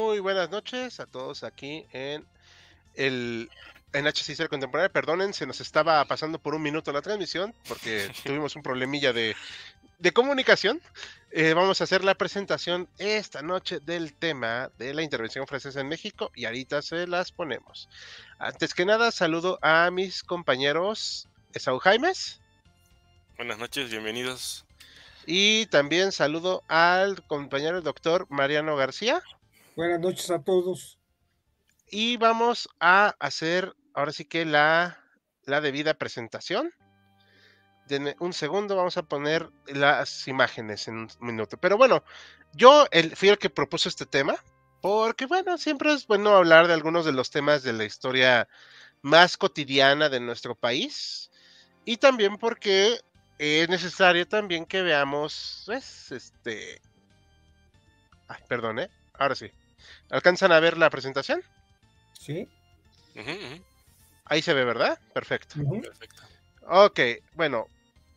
Muy buenas noches a todos aquí el en HCC Contemporánea. Perdonen, se nos estaba pasando por un minuto la transmisión porque tuvimos un problemilla de comunicación. Vamos a hacer la presentación esta noche del tema de la intervención francesa en México y ahorita se las ponemos. Antes que nada, saludo a mis compañeros Esaú Jaimes Buenas noches, bienvenidos. y también saludo al compañero el doctor Mariano García. Buenas noches a todos. Y vamos a hacer ahora sí que la debida presentación. Denme un segundo, vamos a poner las imágenes en un minuto. Pero bueno, yo fui el que propuso este tema, porque bueno, siempre es bueno hablar de algunos de los temas de la historia más cotidiana de nuestro país. Y también porque es necesario también que veamos, pues, Ay, perdón, ahora sí. ¿Alcanzan a ver la presentación? Sí. Ahí se ve, ¿verdad? Perfecto. Perfecto. Ok, bueno,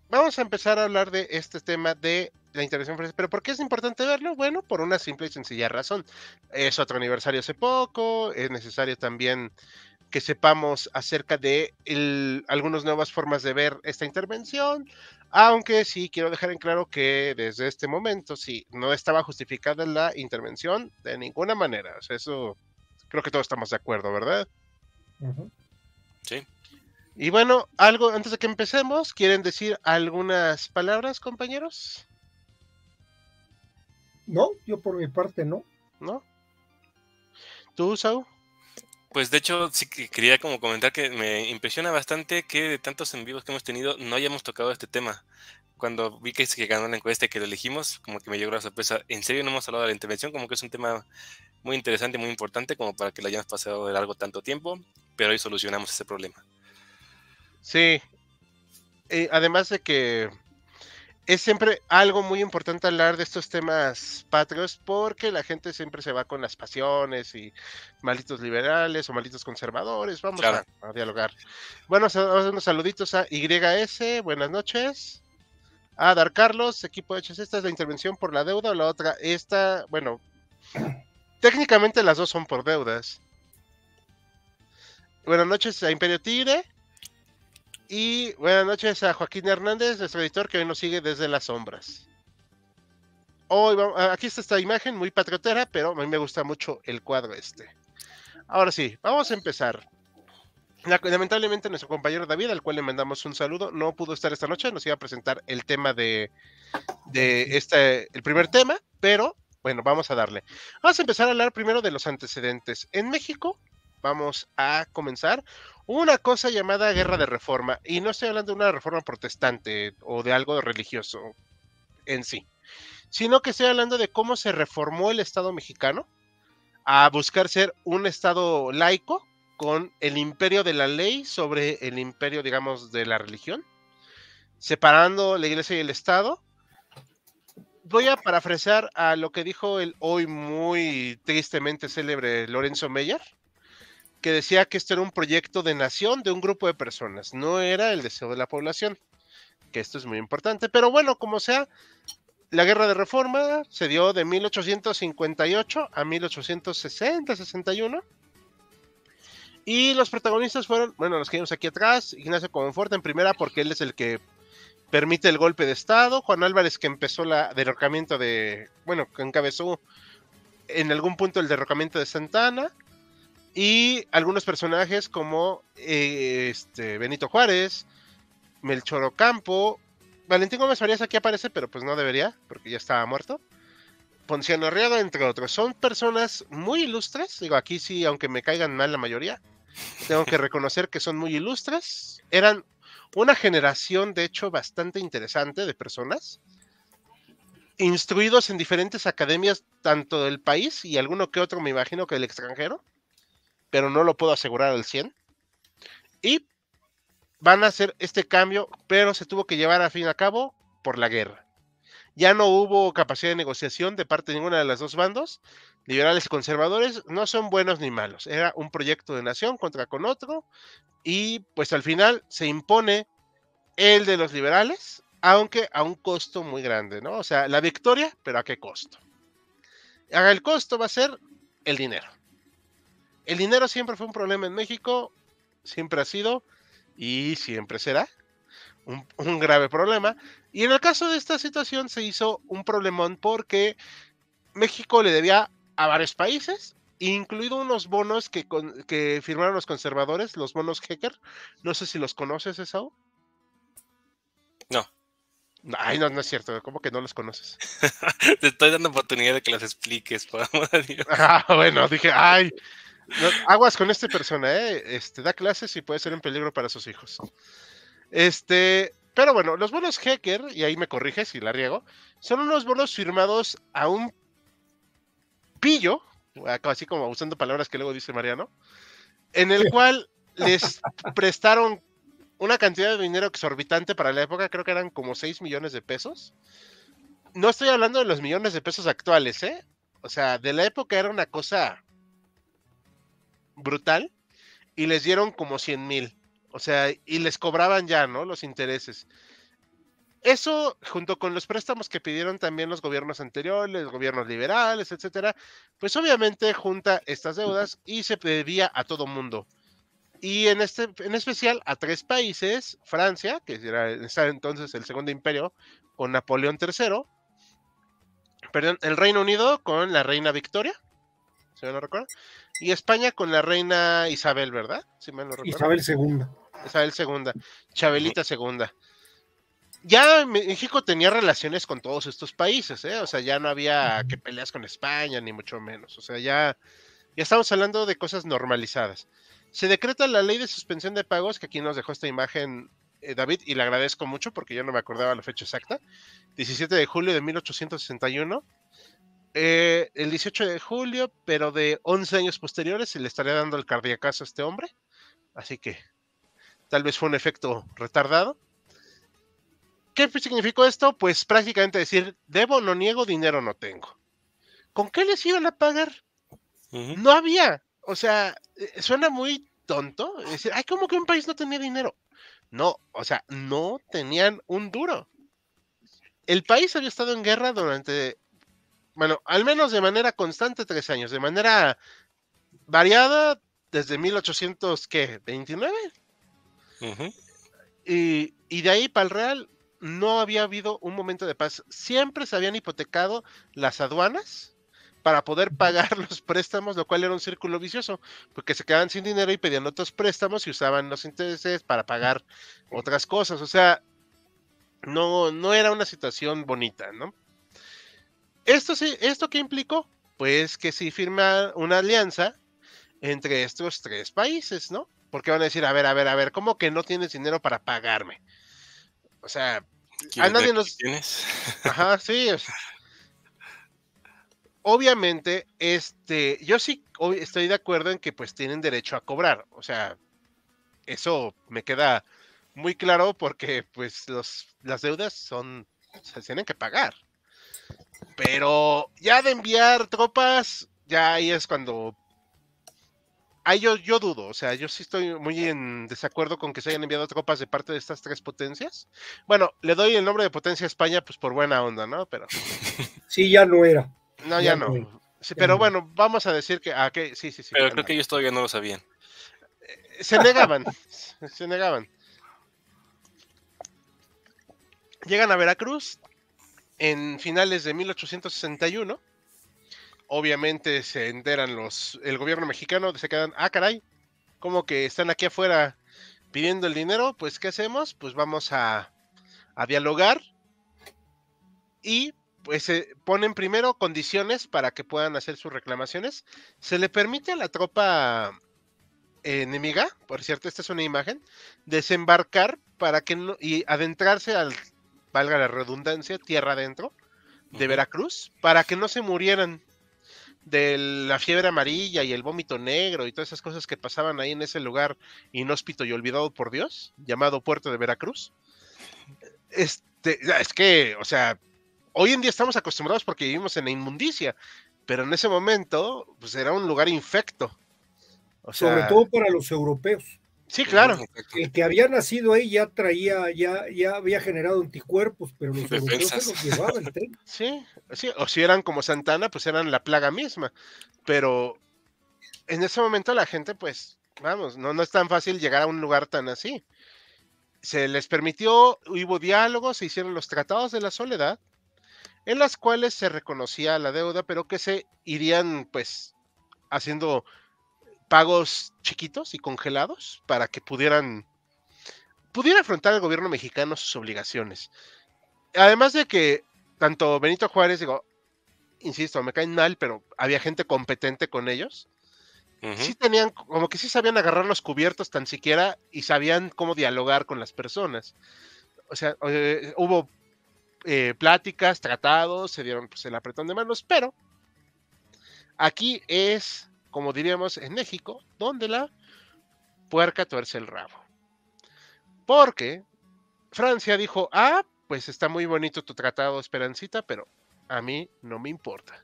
vamos a empezar a hablar de este tema de la intervención francesa. ¿Pero por qué es importante verlo? Bueno, por una simple y sencilla razón. Es otro aniversario hace poco, es necesario también que sepamos acerca de algunas nuevas formas de ver esta intervención, aunque sí quiero dejar en claro que desde este momento sí, no estaba justificada la intervención de ninguna manera. O sea, eso creo que todos estamos de acuerdo, ¿verdad? Sí. Y bueno, algo antes de que empecemos, ¿quieren decir algunas palabras, compañeros? No, yo por mi parte no. ¿No? ¿Tú, Saúl? Pues de hecho sí que quería como comentar que me impresiona bastante que de tantos en vivos que hemos tenido no hayamos tocado este tema. Cuando vi que ganó la encuesta y que lo elegimos, como que me llegó la sorpresa. En serio no hemos hablado de la intervención, como que es un tema muy interesante, muy importante, como para que lo hayamos pasado de largo tanto tiempo, pero hoy solucionamos ese problema. Sí. Además de que es siempre algo muy importante hablar de estos temas patrios porque la gente siempre se va con las pasiones y malditos liberales o malditos conservadores. Vamos Claro. a dialogar. Bueno, unos saluditos a YS, buenas noches. A Dar Carlos, equipo de hechos, esta es la intervención por la deuda o la otra. Esta, bueno, técnicamente las dos son por deudas. Buenas noches a Imperio Tigre. Y buenas noches a Joaquín Hernández, nuestro editor que hoy nos sigue desde las sombras. Hoy aquí está esta imagen muy patriotera, pero a mí me gusta mucho el cuadro este. Ahora sí, vamos a empezar. Lamentablemente nuestro compañero David, al cual le mandamos un saludo, no pudo estar esta noche, nos iba a presentar el tema el primer tema, pero bueno, vamos a darle. Vamos a empezar a hablar primero de los antecedentes. En México, vamos a comenzar una cosa llamada Guerra de Reforma, y no estoy hablando de una reforma protestante o de algo religioso en sí, sino que estoy hablando de cómo se reformó el Estado mexicano a buscar ser un Estado laico con el imperio de la ley sobre el imperio, digamos, de la religión, separando la iglesia y el Estado. Voy a parafrasear a lo que dijo el hoy muy tristemente célebre Lorenzo Meyer, que decía que esto era un proyecto de nación de un grupo de personas, no era el deseo de la población, que esto es muy importante, pero bueno, como sea, la Guerra de Reforma se dio de 1858 a 1860-61, y los protagonistas fueron, bueno, los que vimos aquí atrás, Ignacio Comonfort en primera porque él es el que permite el golpe de Estado, Juan Álvarez que empezó el derrocamiento que encabezó en algún punto el derrocamiento de Santa Anna, y algunos personajes como Benito Juárez, Melchor Ocampo, Valentín Gómez Farías aquí aparece, pero pues no debería, porque ya estaba muerto, Ponciano Arriaga, entre otros. Son personas muy ilustres, digo, aquí sí, aunque me caigan mal la mayoría, tengo que reconocer que son muy ilustres, eran una generación, de hecho, bastante interesante de personas, instruidos en diferentes academias, tanto del país y alguno que otro, me imagino que del extranjero, pero no lo puedo asegurar al 100. Y van a hacer este cambio, pero se tuvo que llevar a fin a cabo por la guerra. Ya no hubo capacidad de negociación de parte de ninguna de las dos bandos. Liberales y conservadores no son buenos ni malos. Era un proyecto de nación contra con otro. Y pues al final se impone el de los liberales, aunque a un costo muy grande, ¿no? O sea, la victoria, pero ¿a qué costo? El costo va a ser el dinero. El dinero siempre fue un problema en México, siempre ha sido y siempre será un grave problema. Y en el caso de esta situación se hizo un problemón porque México le debía a varios países, incluido unos bonos que firmaron los conservadores, los bonos Hecker. No sé si los conoces, Esau. No. Ay, no, no es cierto. ¿Cómo que no los conoces? Te estoy dando oportunidad de que los expliques, por amor de Dios. Bueno, dije, ay, no, aguas con esta persona, da clases y puede ser un peligro para sus hijos. Pero bueno, los bonos Hecker, y ahí me corriges si la riego, son unos bonos firmados a un pillo, así como usando palabras que luego dice Mariano, en el cual les prestaron una cantidad de dinero exorbitante para la época, creo que eran como 6 millones de pesos. No estoy hablando de los millones de pesos actuales, o sea, de la época era una cosa brutal, y les dieron como 100,000, o sea, y les cobraban ya, ¿no? Los intereses. Eso, junto con los préstamos que pidieron también los gobiernos anteriores, gobiernos liberales, etcétera, pues obviamente junta estas deudas y se debía a todo mundo. Y en especial a 3 países: Francia, que era entonces el Segundo Imperio, con Napoleón III, perdón, el Reino Unido con la reina Victoria, si me lo recuerdo, y España con la reina Isabel, ¿verdad? Si me lo recuerdo. Isabel II. Isabel II, Chabelita II. Ya México tenía relaciones con todos estos países, o sea, ya no había que peleas con España, ni mucho menos, o sea, ya estamos hablando de cosas normalizadas. Se decreta la ley de suspensión de pagos, que aquí nos dejó esta imagen David, y le agradezco mucho porque yo no me acordaba la fecha exacta, 17 de julio de 1861, el 18 de julio, pero de 11 años posteriores, se le estaría dando el cardiacazo a este hombre, así que tal vez fue un efecto retardado. ¿Qué significó esto? Pues prácticamente decir, debo, no niego, dinero no tengo. ¿Con qué les iban a pagar? No había. O sea, suena muy tonto decir, ay, ¿cómo que un país no tenía dinero? No, o sea, no tenían un duro. El país había estado en guerra durante, bueno, al menos de manera constante 3 años, de manera variada desde 1829. Y de ahí para el Real no había habido un momento de paz. Siempre se habían hipotecado las aduanas para poder pagar los préstamos, lo cual era un círculo vicioso, porque se quedaban sin dinero y pedían otros préstamos y usaban los intereses para pagar otras cosas. O sea, no era una situación bonita, ¿no? ¿Esto qué implicó? Pues que se firma una alianza entre estos 3 países, ¿no? Porque van a decir, a ver, ¿cómo que no tienes dinero para pagarme? O sea, a nadie nos... ¿Tienes? Ajá, sí. O sea, obviamente, yo sí estoy de acuerdo en que pues tienen derecho a cobrar. O sea, eso me queda muy claro porque pues las deudas se tienen que pagar. Pero ya de enviar tropas, ya ahí es cuando... Ahí yo dudo, o sea, yo sí estoy muy en desacuerdo con que se hayan enviado tropas de parte de estas 3 potencias. Bueno, le doy el nombre de potencia a España, pues por buena onda, ¿no? Pero... Sí, ya no era. No, ya no. Sí, pero bueno, vamos a decir que... sí. Pero creo que ellos todavía no lo sabían. Se negaban, se negaban. Llegan a Veracruz en finales de 1861. Obviamente se enteran el gobierno mexicano, se quedan, caray, ¿cómo que están aquí afuera pidiendo el dinero? Pues, ¿qué hacemos? Pues vamos a dialogar y pues se ponen primero condiciones para que puedan hacer sus reclamaciones. Se le permite a la tropa enemiga, por cierto, esta es una imagen, desembarcar para que no, y adentrarse valga la redundancia, tierra adentro de Veracruz, para que no se murieran de la fiebre amarilla y el vómito negro y todas esas cosas que pasaban ahí en ese lugar inhóspito y olvidado por Dios, llamado Puerto de Veracruz. Es que, o sea, hoy en día estamos acostumbrados porque vivimos en la inmundicia, pero en ese momento, pues era un lugar infecto. O sea, sobre todo para los europeos. Sí, claro. El que había nacido ahí ya había generado anticuerpos, pero los europeos se los llevaban. Sí, o si eran como Santana, pues eran la plaga misma. Pero en ese momento la gente, pues, vamos, no es tan fácil llegar a un lugar tan así. Se les permitió, hubo diálogos, se hicieron los tratados de la soledad, en las cuales se reconocía la deuda, pero que se irían, pues, haciendo pagos chiquitos y congelados para que pudiera afrontar el gobierno mexicano sus obligaciones. Además de que tanto Benito Juárez, digo, insisto, me caen mal, pero había gente competente con ellos. Sí tenían, como que sí sabían agarrar los cubiertos tan siquiera y sabían cómo dialogar con las personas. O sea, hubo pláticas, tratados, se dieron pues, el apretón de manos, pero aquí es, como diríamos en México, donde la puerca tuerce el rabo. Porque Francia dijo, pues está muy bonito tu tratado, Esperancita, pero a mí no me importa.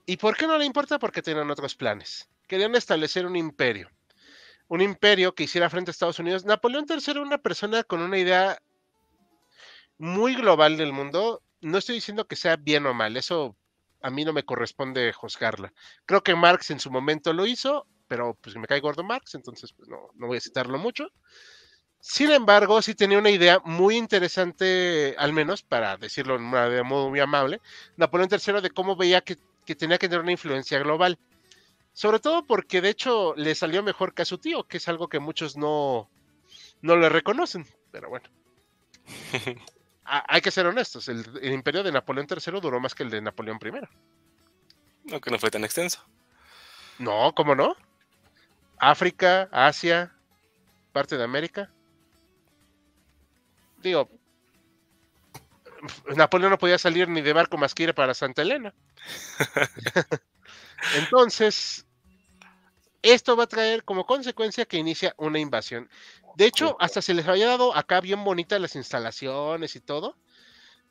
¿Y por qué no le importa? Porque tenían otros planes. Querían establecer un imperio que hiciera frente a Estados Unidos. Napoleón III era una persona con una idea muy global del mundo. No estoy diciendo que sea bien o mal, eso a mí no me corresponde juzgarla. Creo que Marx en su momento lo hizo, pero pues me cae gordo Marx, entonces pues, no voy a citarlo mucho. Sin embargo, sí tenía una idea muy interesante, al menos para decirlo de modo muy amable, Napoleón III de cómo veía que tenía que tener una influencia global. Sobre todo porque de hecho le salió mejor que a su tío, que es algo que muchos no le reconocen, pero bueno. Hay que ser honestos, el imperio de Napoleón III duró más que el de Napoleón I. Aunque no fue tan extenso. No, ¿cómo no? África, Asia, parte de América. Digo, Napoleón no podía salir ni de barco más que ir para Santa Elena. Entonces, esto va a traer como consecuencia que inicia una invasión. De hecho, hasta se les había dado acá bien bonitas las instalaciones y todo.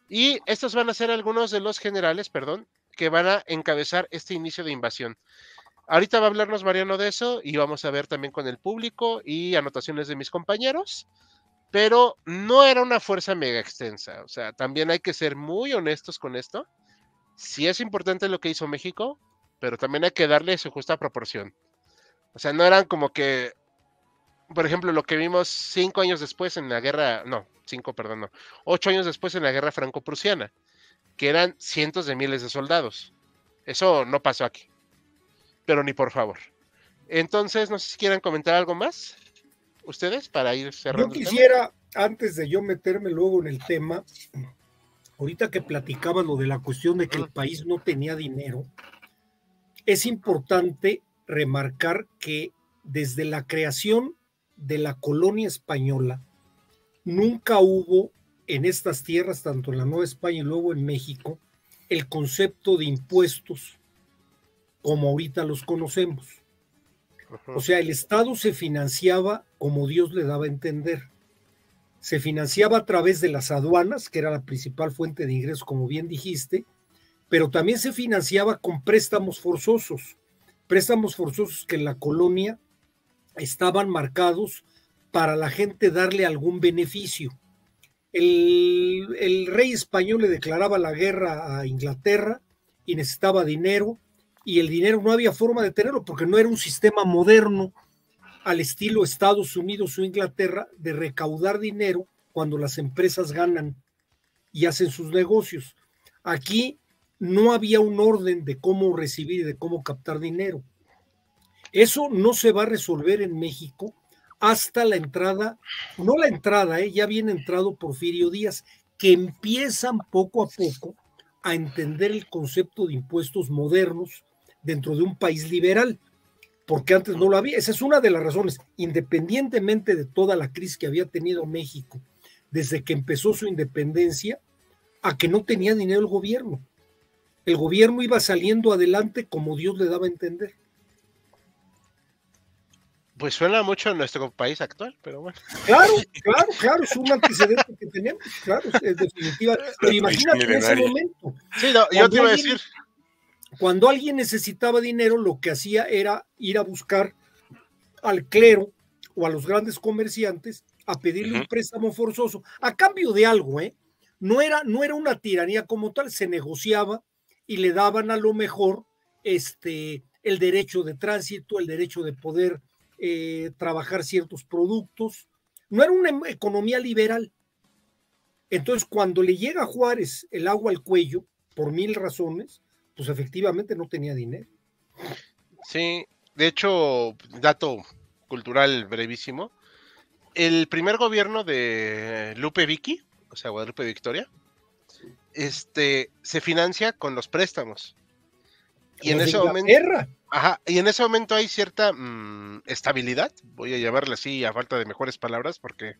Y estos van a ser algunos de los generales, que van a encabezar este inicio de invasión. Ahorita va a hablarnos Mariano de eso y vamos a ver también con el público y anotaciones de mis compañeros. Pero no era una fuerza mega extensa. O sea, también hay que ser muy honestos con esto. Sí es importante lo que hizo México, pero también hay que darle su justa proporción. O sea, no eran como que, por ejemplo, lo que vimos 5 años después en la guerra, no, 5, perdón, no, 8 años después en la guerra franco-prusiana, que eran cientos de miles de soldados. Eso no pasó aquí, pero ni por favor. Entonces, no sé si quieran comentar algo más, ustedes, para ir cerrando. Yo quisiera, antes de yo meterme luego en el tema, ahorita que platicaba lo de la cuestión de que el país no tenía dinero, es importante remarcar que desde la creación de la colonia española, nunca hubo en estas tierras, tanto en la Nueva España y luego en México, el concepto de impuestos como ahorita los conocemos. O sea, el Estado se financiaba como Dios le daba a entender. Se financiaba a través de las aduanas, que era la principal fuente de ingresos, como bien dijiste, pero también se financiaba con préstamos forzosos que en la colonia estaban marcados para la gente darle algún beneficio. El rey español le declaraba la guerra a Inglaterra y necesitaba dinero, y el dinero no había forma de tenerlo porque no era un sistema moderno al estilo Estados Unidos o Inglaterra de recaudar dinero cuando las empresas ganan y hacen sus negocios. Aquí no había un orden de cómo recibir y de cómo captar dinero. Eso no se va a resolver en México hasta la entrada, no la entrada, ya viene entrado Porfirio Díaz, que empiezan poco a poco a entender el concepto de impuestos modernos dentro de un país liberal, porque antes no lo había. Esa es una de las razones, independientemente de toda la crisis que había tenido México desde que empezó su independencia, a que no tenía dinero el gobierno. El gobierno iba saliendo adelante como Dios le daba a entender. Pues suena mucho a nuestro país actual, pero bueno. Claro, es un antecedente que tenemos, claro, es definitiva. Pero imagínate en ese momento. Sí, no, yo te iba a decir. Cuando alguien necesitaba dinero, lo que hacía era ir a buscar al clero o a los grandes comerciantes a pedirle un préstamo forzoso, a cambio de algo, no era una tiranía como tal, se negociaba y le daban a lo mejor el derecho de tránsito, el derecho de poder trabajar ciertos productos. No era una economía liberal. Entonces, cuando le llega a Juárez el agua al cuello, por 1000 razones, pues efectivamente no tenía dinero. Sí, de hecho, dato cultural brevísimo, el primer gobierno de Lupe Vicky, o sea, Guadalupe Victoria, se financia con los préstamos. Y en ese momento, y en ese momento hay cierta estabilidad, voy a llamarle así a falta de mejores palabras, porque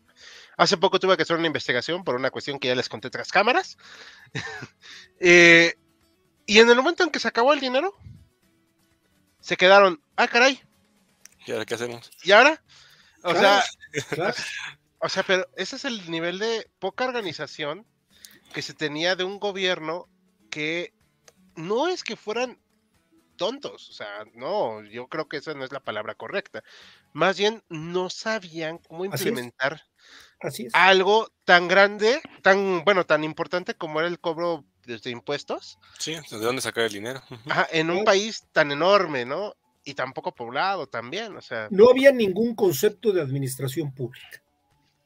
hace poco tuve que hacer una investigación por una cuestión que ya les conté tras cámaras. Y en el momento en que se acabó el dinero, se quedaron, caray. ¿Y ahora qué hacemos? ¿Y ahora? O Claro, sea, claro. o sea, pero ese es el nivel de poca organización que se tenía de un gobierno que no es que fueran tontos, o sea, no, yo creo que esa no es la palabra correcta. Más bien no sabían cómo implementar Así es. algo tan grande, tan importante como era el cobro de impuestos. Sí, ¿de dónde sacar el dinero? Ajá, en un país tan enorme, ¿no? Y tan poco poblado también, o sea. No había ningún concepto de administración pública.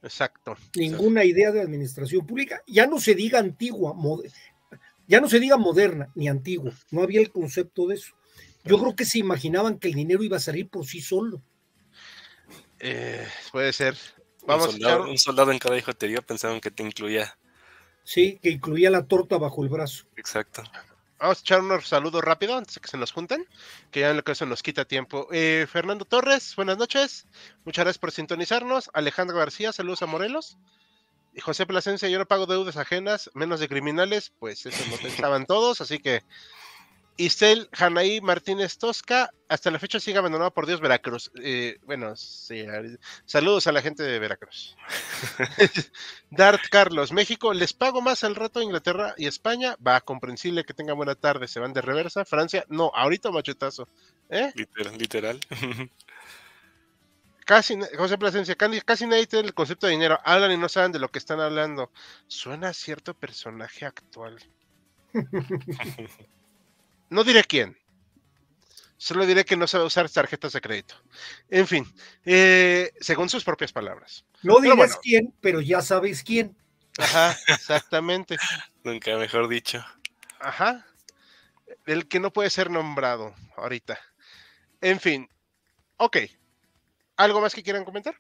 Exacto. Ninguna idea de administración pública. Ya no se diga antigua, ya no se diga moderna ni antigua. No había el concepto de eso. Yo creo que se imaginaban que el dinero iba a salir por sí solo. Puede ser. Un soldado en cada hijotería pensaban que te incluía. Sí, que incluía la torta bajo el brazo. Exacto. Vamos a echar unos saludos rápido antes de que se nos junten, que ya en lo que eso nos quita tiempo. Fernando Torres, buenas noches. Muchas gracias por sintonizarnos. Alejandro García, saludos a Morelos. Y José Plasencia, yo no pago deudas ajenas, menos de criminales, pues eso no pensaban todos, así que Isel Janaí Martínez Tosca, hasta la fecha sigue abandonado por Dios Veracruz. Bueno, sí, saludos a la gente de Veracruz. Dart Carlos, México, les pago más al rato a Inglaterra y España. Va, comprensible, que tengan buena tarde, se van de reversa. Francia, no, ahorita machetazo. Literal. José Plasencia, casi nadie tiene el concepto de dinero. Hablan y no saben de lo que están hablando. Suena a cierto personaje actual. No diré quién. Solo diré que no sabe usar tarjetas de crédito. En fin, según sus propias palabras. No dirás quién, pero ya sabes quién. Ajá, exactamente. Nunca mejor dicho. Ajá. El que no puede ser nombrado ahorita. En fin, ok. ¿Algo más que quieran comentar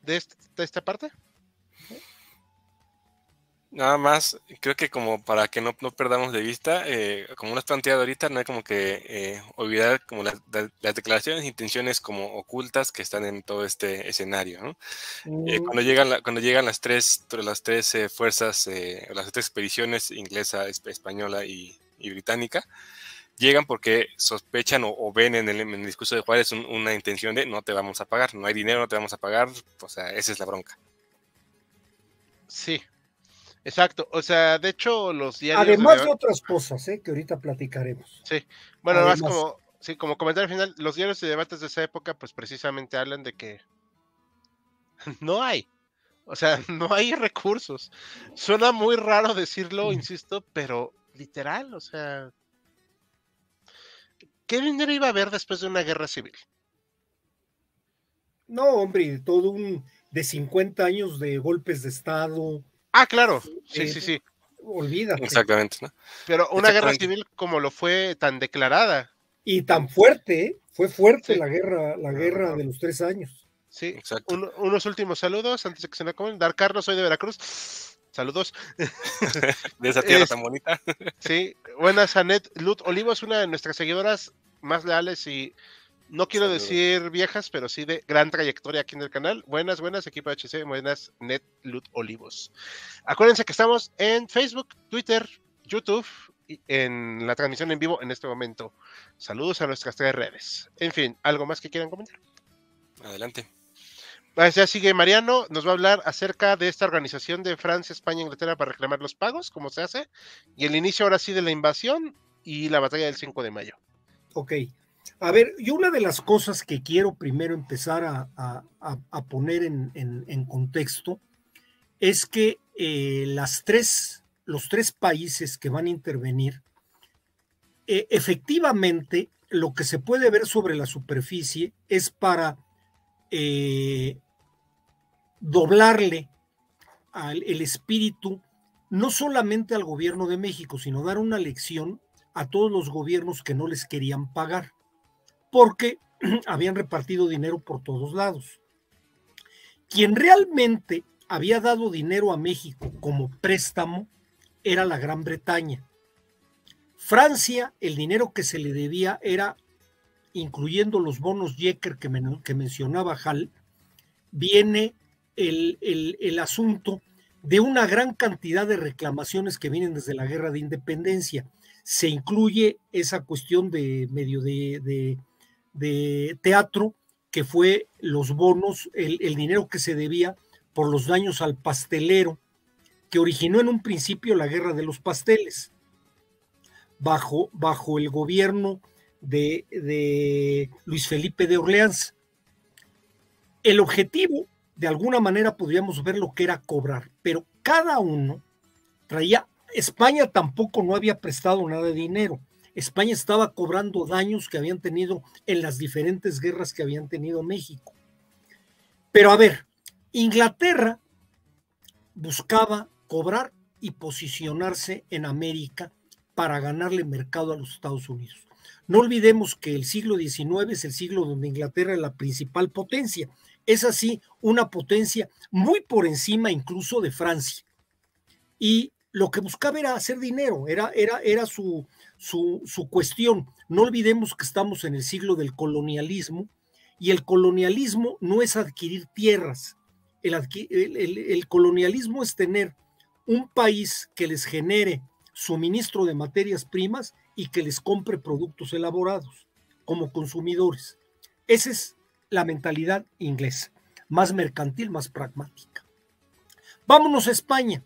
de esta parte? Nada más, creo que como para que no perdamos de vista, como lo has planteado ahorita, no hay como que olvidar como las declaraciones e intenciones como ocultas que están en todo este escenario, ¿no? Cuando llegan las tres fuerzas, las tres expediciones, inglesa, española y británica, llegan porque sospechan o ven en el discurso de Juárez una intención de no te vamos a pagar, no hay dinero, no te vamos a pagar, o sea, esa es la bronca. Sí. Exacto, o sea, de hecho los diarios... Además de otras cosas, que ahorita platicaremos. Sí, bueno, además como comentario final, los diarios de debates de esa época, pues precisamente hablan de que no hay, o sea, no hay recursos. Suena muy raro decirlo, insisto, pero literal, o sea, ¿qué dinero iba a haber después de una guerra civil? No, hombre, todo de 50 años de golpes de Estado. Claro, sí. Olvídate. Exactamente, ¿no? Pero una guerra civil como lo fue tan declarada. Y tan fuerte, fue fuerte sí. la guerra de los 3 años. Sí, exacto. Unos últimos saludos antes de que se me acaben. Dar Carlos, soy de Veracruz. Saludos. De esa tierra tan bonita. Sí, buenas, Anet Lut Olivos, una de nuestras seguidoras más leales y no quiero decir viejas, pero sí de gran trayectoria aquí en el canal. Buenas, equipo HC, buenas, Net Lut Olivos. Acuérdense que estamos en Facebook, Twitter, YouTube y en la transmisión en vivo en este momento. Saludos a nuestras 3 redes. En fin, ¿algo más que quieran comentar? Adelante. Ya sigue Mariano, nos va a hablar acerca de esta organización de Francia, España e Inglaterra para reclamar los pagos, cómo se hace, y el inicio ahora sí de la invasión y la batalla del 5 de mayo. Ok. A ver, yo una de las cosas que quiero primero empezar a poner en contexto es que los 3 países que van a intervenir efectivamente lo que se puede ver sobre la superficie es para doblarle el espíritu, no solamente al gobierno de México, sino dar una lección a todos los gobiernos que no les querían pagar, porque habían repartido dinero por todos lados. Quien realmente había dado dinero a México como préstamo era la Gran Bretaña. Francia, el dinero que se le debía era, incluyendo los bonos Jecker que mencionaba Hall, viene el asunto de una gran cantidad de reclamaciones que vienen desde la Guerra de Independencia. Se incluye esa cuestión de medio de teatro, que fue los bonos, el dinero que se debía por los daños al pastelero, que originó en un principio la Guerra de los Pasteles, bajo el gobierno de Luis Felipe de Orleans. El objetivo, de alguna manera podríamos ver lo que era cobrar, pero cada uno traía. España tampoco no había prestado nada de dinero. España estaba cobrando daños que habían tenido en las diferentes guerras que habían tenido México. Pero a ver, Inglaterra buscaba cobrar y posicionarse en América para ganarle mercado a los Estados Unidos. No olvidemos que el siglo XIX es el siglo donde Inglaterra es la principal potencia. Es así, una potencia muy por encima incluso de Francia. Y lo que buscaba era hacer dinero, era su cuestión. No olvidemos que estamos en el siglo del colonialismo, y el colonialismo no es adquirir tierras. El colonialismo es tener un país que les genere suministro de materias primas y que les compre productos elaborados como consumidores. Esa es la mentalidad inglesa, más mercantil, más pragmática. Vámonos a España.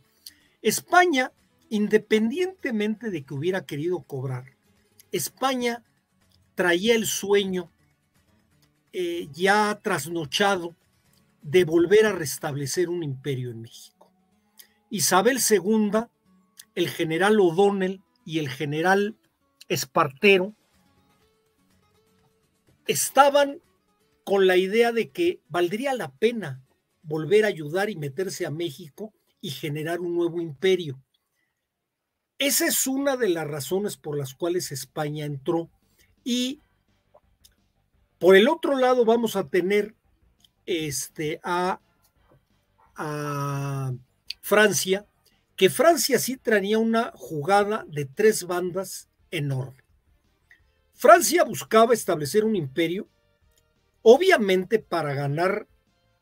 España, independientemente de que hubiera querido cobrar, España traía el sueño ya trasnochado de volver a restablecer un imperio en México. Isabel II, el general O'Donnell y el general Espartero estaban con la idea de que valdría la pena volver a ayudar y meterse a México y generar un nuevo imperio. Esa es una de las razones por las cuales España entró. Y por el otro lado vamos a tener a Francia, que Francia sí traía una jugada de tres bandas enorme. Francia buscaba establecer un imperio, obviamente para ganar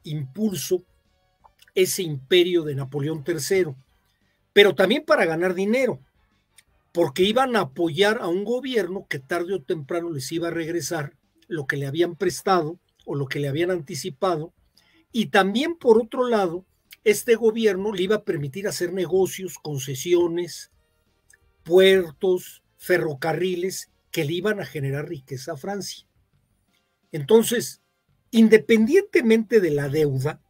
impulso ese imperio de Napoleón III, pero también para ganar dinero, porque iban a apoyar a un gobierno que tarde o temprano les iba a regresar lo que le habían prestado o lo que le habían anticipado, y también por otro lado, este gobierno le iba a permitir hacer negocios, concesiones, puertos, ferrocarriles que le iban a generar riqueza a Francia. Entonces, independientemente de la deuda,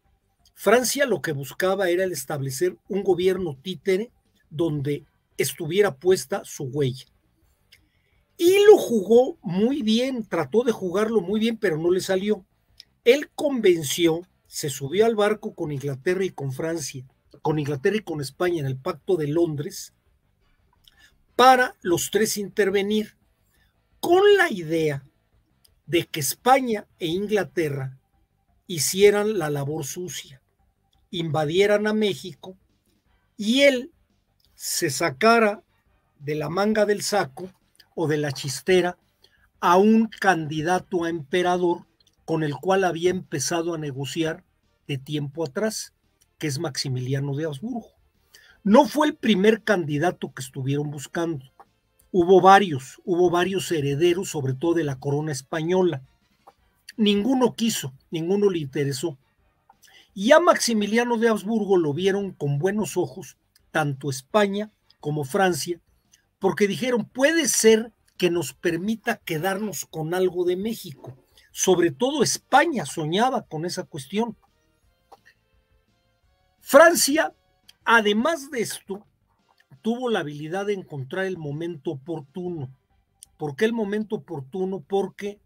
Francia lo que buscaba era el establecer un gobierno títere donde estuviera puesta su huella. Y lo jugó muy bien, trató de jugarlo muy bien, pero no le salió. Él convenció, se subió al barco con Inglaterra y con Francia, con Inglaterra y con España en el Pacto de Londres, para los tres intervenir, con la idea de que España e Inglaterra hicieran la labor sucia, invadieran a México y él se sacara de la manga del saco o de la chistera a un candidato a emperador con el cual había empezado a negociar de tiempo atrás, que es Maximiliano de Habsburgo. No fue el primer candidato que estuvieron buscando. Hubo varios herederos, sobre todo de la corona española. Ninguno quiso, ninguno le interesó. Y a Maximiliano de Habsburgo lo vieron con buenos ojos, tanto España como Francia, porque dijeron, puede ser que nos permita quedarnos con algo de México. Sobre todo España soñaba con esa cuestión. Francia, además de esto, tuvo la habilidad de encontrar el momento oportuno. ¿Por qué el momento oportuno? Porque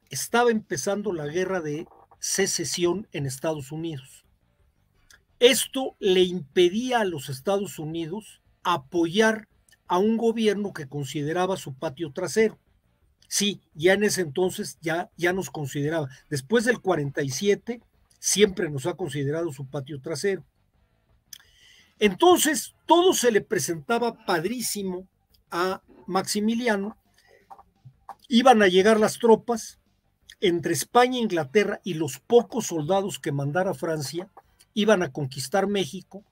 estaba empezando la guerra de secesión en Estados Unidos. Esto le impedía a los Estados Unidos apoyar a un gobierno que consideraba su patio trasero. Sí, ya en ese entonces ya nos consideraba. Después del 47 siempre nos ha considerado su patio trasero. Entonces todo se le presentaba padrísimo a Maximiliano. Iban a llegar las tropas entre España e Inglaterra y los pocos soldados que mandara Francia iban a conquistar México.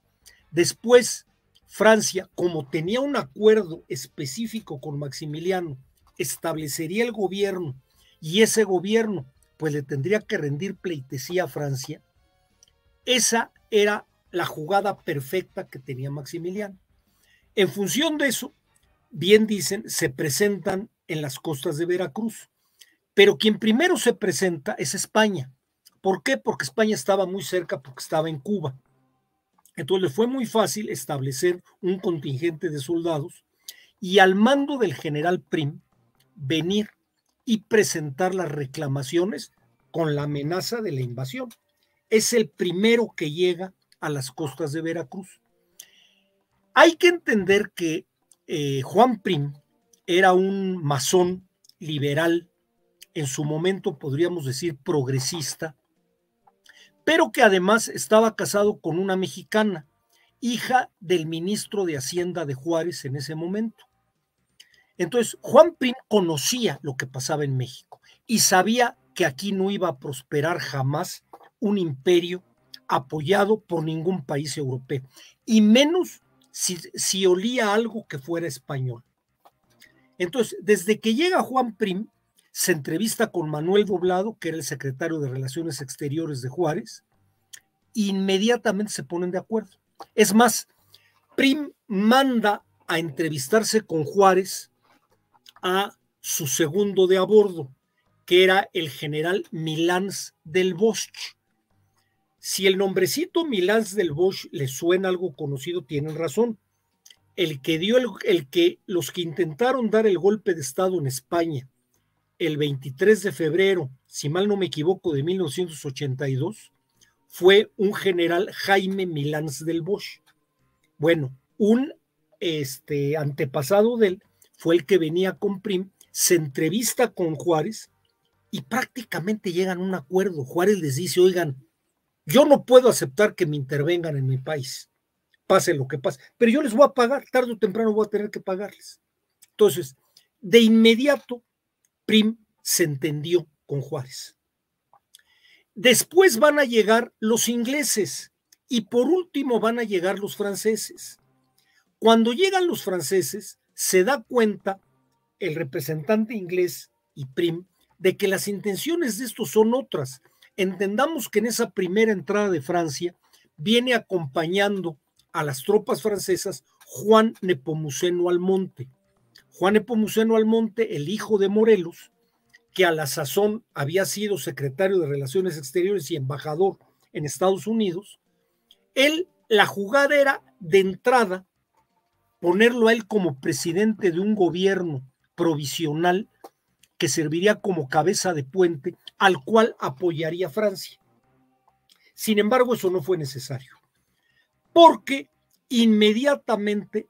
Después Francia, como tenía un acuerdo específico con Maximiliano, establecería el gobierno y ese gobierno pues le tendría que rendir pleitesía a Francia. Esa era la jugada perfecta que tenía Maximiliano. En función de eso, bien dicen, se presentan en las costas de Veracruz, pero quien primero se presenta es España. ¿Por qué? Porque España estaba muy cerca, porque estaba en Cuba. Entonces le fue muy fácil establecer un contingente de soldados y al mando del general Prim venir y presentar las reclamaciones con la amenaza de la invasión. Es el primero que llega a las costas de Veracruz. Hay que entender que Juan Prim era un masón liberal, en su momento podríamos decir progresista, pero que además estaba casado con una mexicana, hija del ministro de Hacienda de Juárez en ese momento. Entonces, Juan Prim conocía lo que pasaba en México y sabía que aquí no iba a prosperar jamás un imperio apoyado por ningún país europeo, y menos si olía algo que fuera español. Entonces, desde que llega Juan Prim, se entrevista con Manuel Doblado, que era el secretario de Relaciones Exteriores de Juárez, e inmediatamente se ponen de acuerdo. Es más, Prim manda a entrevistarse con Juárez a su segundo de a bordo, que era el general Milans del Bosch. Si el nombrecito Milans del Bosch les suena algo conocido, tienen razón. Los que intentaron dar el golpe de Estado en España el 23 de febrero, si mal no me equivoco, de 1982, fue un general Jaime Milans del Bosch. Bueno, un antepasado de él fue el que venía con Prim, se entrevista con Juárez y prácticamente llegan a un acuerdo. Juárez les dice, oigan, yo no puedo aceptar que me intervengan en mi país, pase lo que pase, pero yo les voy a pagar, tarde o temprano voy a tener que pagarles. Entonces, de inmediato, Prim se entendió con Juárez. Después van a llegar los ingleses y por último van a llegar los franceses. Cuando llegan los franceses, se da cuenta el representante inglés y Prim de que las intenciones de estos son otras. Entendamos que en esa primera entrada de Francia viene acompañando a las tropas francesas Juan Nepomuceno Almonte. Juan Nepomuceno Almonte, el hijo de Morelos, que a la sazón había sido secretario de Relaciones Exteriores y embajador en Estados Unidos. La jugada era de entrada ponerlo a él como presidente de un gobierno provisional que serviría como cabeza de puente al cual apoyaría Francia. Sin embargo, eso no fue necesario, porque inmediatamente,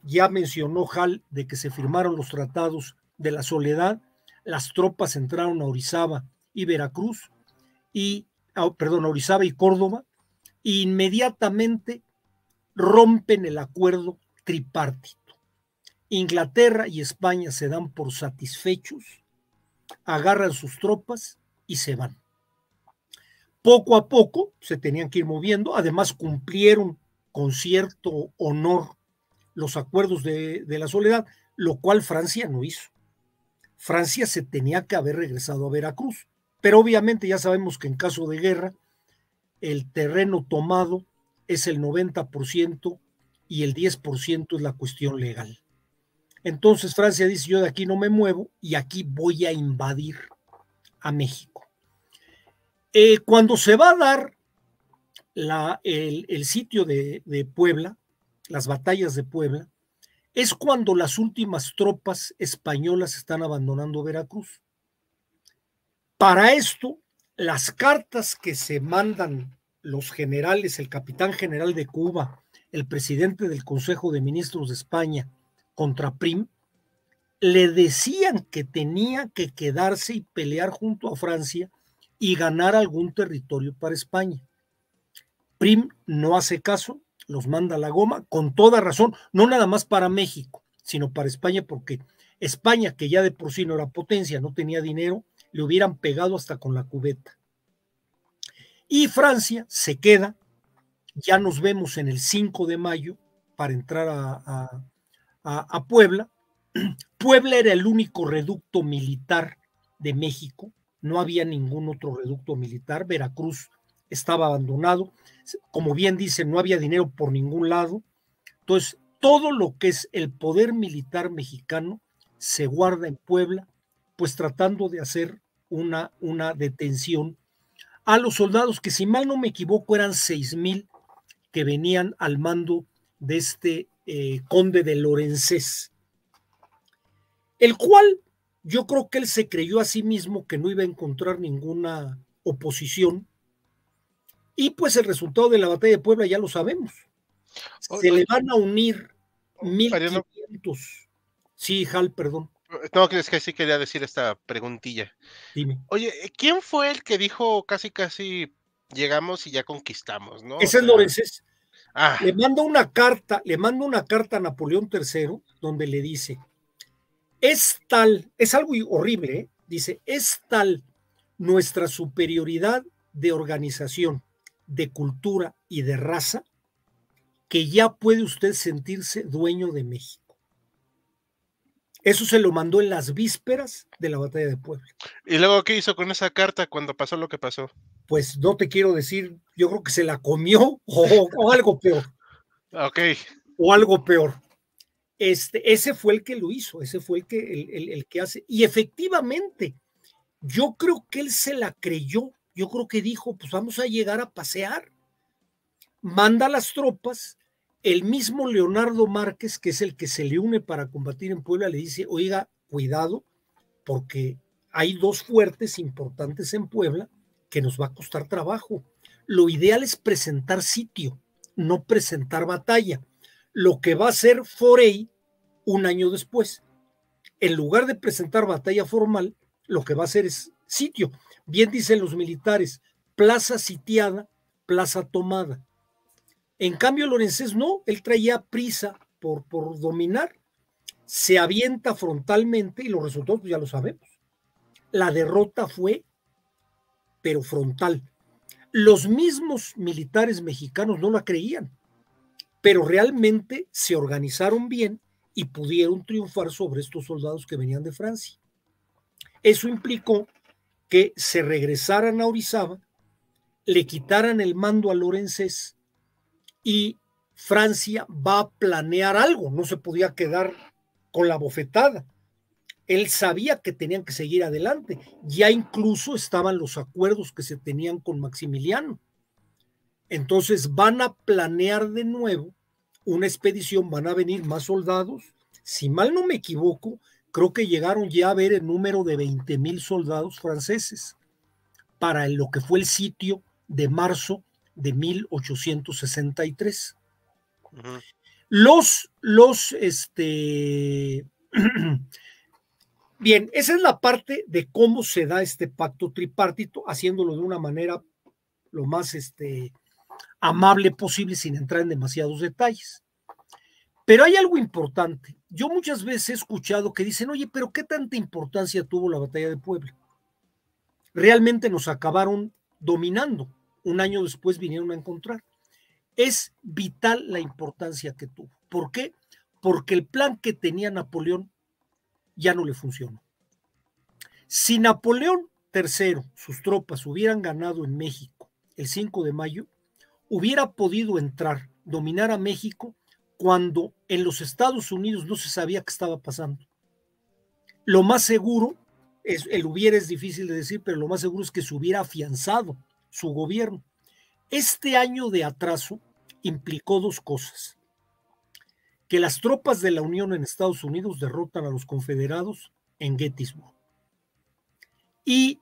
ya mencionó Hall de que se firmaron los tratados de la Soledad, las tropas entraron a Orizaba y Veracruz, Orizaba y Córdoba, e inmediatamente rompen el acuerdo tripartito. Inglaterra y España se dan por satisfechos, agarran sus tropas y se van. Poco a poco se tenían que ir moviendo, además cumplieron con cierto honor los acuerdos de la Soledad, lo cual Francia no hizo. Francia se tenía que haber regresado a Veracruz, pero obviamente ya sabemos que en caso de guerra el terreno tomado es el 90% y el 10% es la cuestión legal. Entonces Francia dice, yo de aquí no me muevo y aquí voy a invadir a México. Cuando se va a dar el sitio de Puebla, las batallas de Puebla, es cuando las últimas tropas españolas están abandonando Veracruz. Para esto, las cartas que se mandan los generales, el capitán general de Cuba, el presidente del Consejo de Ministros de España, contra Prim, le decían que tenía que quedarse y pelear junto a Francia y ganar algún territorio para España. Prim no hace caso, los manda a la goma, con toda razón, no nada más para México, sino para España, porque España, que ya de por sí no era potencia, no tenía dinero, le hubieran pegado hasta con la cubeta. Y Francia se queda, ya nos vemos en el 5 de mayo para entrar a Puebla. Puebla era el único reducto militar de México, no había ningún otro reducto militar, Veracruz estaba abandonado, como bien dicen, no había dinero por ningún lado, entonces todo lo que es el poder militar mexicano se guarda en Puebla, pues tratando de hacer una detención a los soldados que, si mal no me equivoco, eran 6,000 que venían al mando de este conde de Lorenzés, el cual yo creo que él se creyó a sí mismo que no iba a encontrar ninguna oposición, y pues el resultado de la batalla de Puebla ya lo sabemos. Se le van a unir 1,500. Sí, Hal, perdón. No, es que sí quería decir esta preguntilla. Dime. Oye, ¿quién fue el que dijo casi llegamos y ya conquistamos, ¿no? Ese es Lorenzés. Ah. Le manda una carta a Napoleón III donde le dice, es tal, es algo horrible, ¿eh? Dice, es tal nuestra superioridad de organización, de cultura y de raza, que ya puede usted sentirse dueño de México. Eso se lo mandó en las vísperas de la batalla de Puebla. ¿Y luego qué hizo con esa carta cuando pasó lo que pasó? Pues no te quiero decir, yo creo que se la comió o algo peor. Ok. O algo peor. Ese fue el que lo hizo, ese fue el que hace. Y efectivamente, yo creo que él se la creyó. Yo creo que dijo, pues vamos a llegar a pasear. Manda las tropas. El mismo Leonardo Márquez, que es el que se le une para combatir en Puebla, le dice, oiga, cuidado, porque hay dos fuertes importantes en Puebla que nos va a costar trabajo. Lo ideal es presentar sitio, no presentar batalla. Lo que va a hacer Forey un año después. En lugar de presentar batalla formal, lo que va a hacer es sitio. Bien dicen los militares, plaza sitiada, plaza tomada. En cambio, Lorenzés no, él traía prisa por dominar, se avienta frontalmente y los resultados pues ya lo sabemos. La derrota fue, pero frontal. Los mismos militares mexicanos no la creían, pero realmente se organizaron bien y pudieron triunfar sobre estos soldados que venían de Francia. Eso implicó que se regresaran a Orizaba, le quitaran el mando a Lorenzés y Francia va a planear algo, no se podía quedar con la bofetada. Él sabía que tenían que seguir adelante, ya incluso estaban los acuerdos que se tenían con Maximiliano. Entonces van a planear de nuevo una expedición, van a venir más soldados. Si mal no me equivoco, creo que llegaron ya a ver el número de 20,000 soldados franceses para lo que fue el sitio de marzo de 1863. Uh-huh. Bien, esa es la parte de cómo se da este pacto tripartito, haciéndolo de una manera lo más amable posible, sin entrar en demasiados detalles. Pero hay algo importante. Yo muchas veces he escuchado que dicen, oye, pero ¿qué tanta importancia tuvo la batalla de Puebla? Realmente nos acabaron dominando. Un año después vinieron a encontrar. Es vital la importancia que tuvo. ¿Por qué? Porque el plan que tenía Napoleón ya no le funcionó. Si Napoleón III, sus tropas, hubieran ganado en México el 5 de mayo, hubiera podido entrar, dominar a México, cuando en los Estados Unidos no se sabía qué estaba pasando. Lo más seguro, el hubiera es difícil de decir, pero lo más seguro es que se hubiera afianzado su gobierno. Este año de atraso implicó dos cosas. que las tropas de la Unión en Estados Unidos derrotan a los confederados en Gettysburg y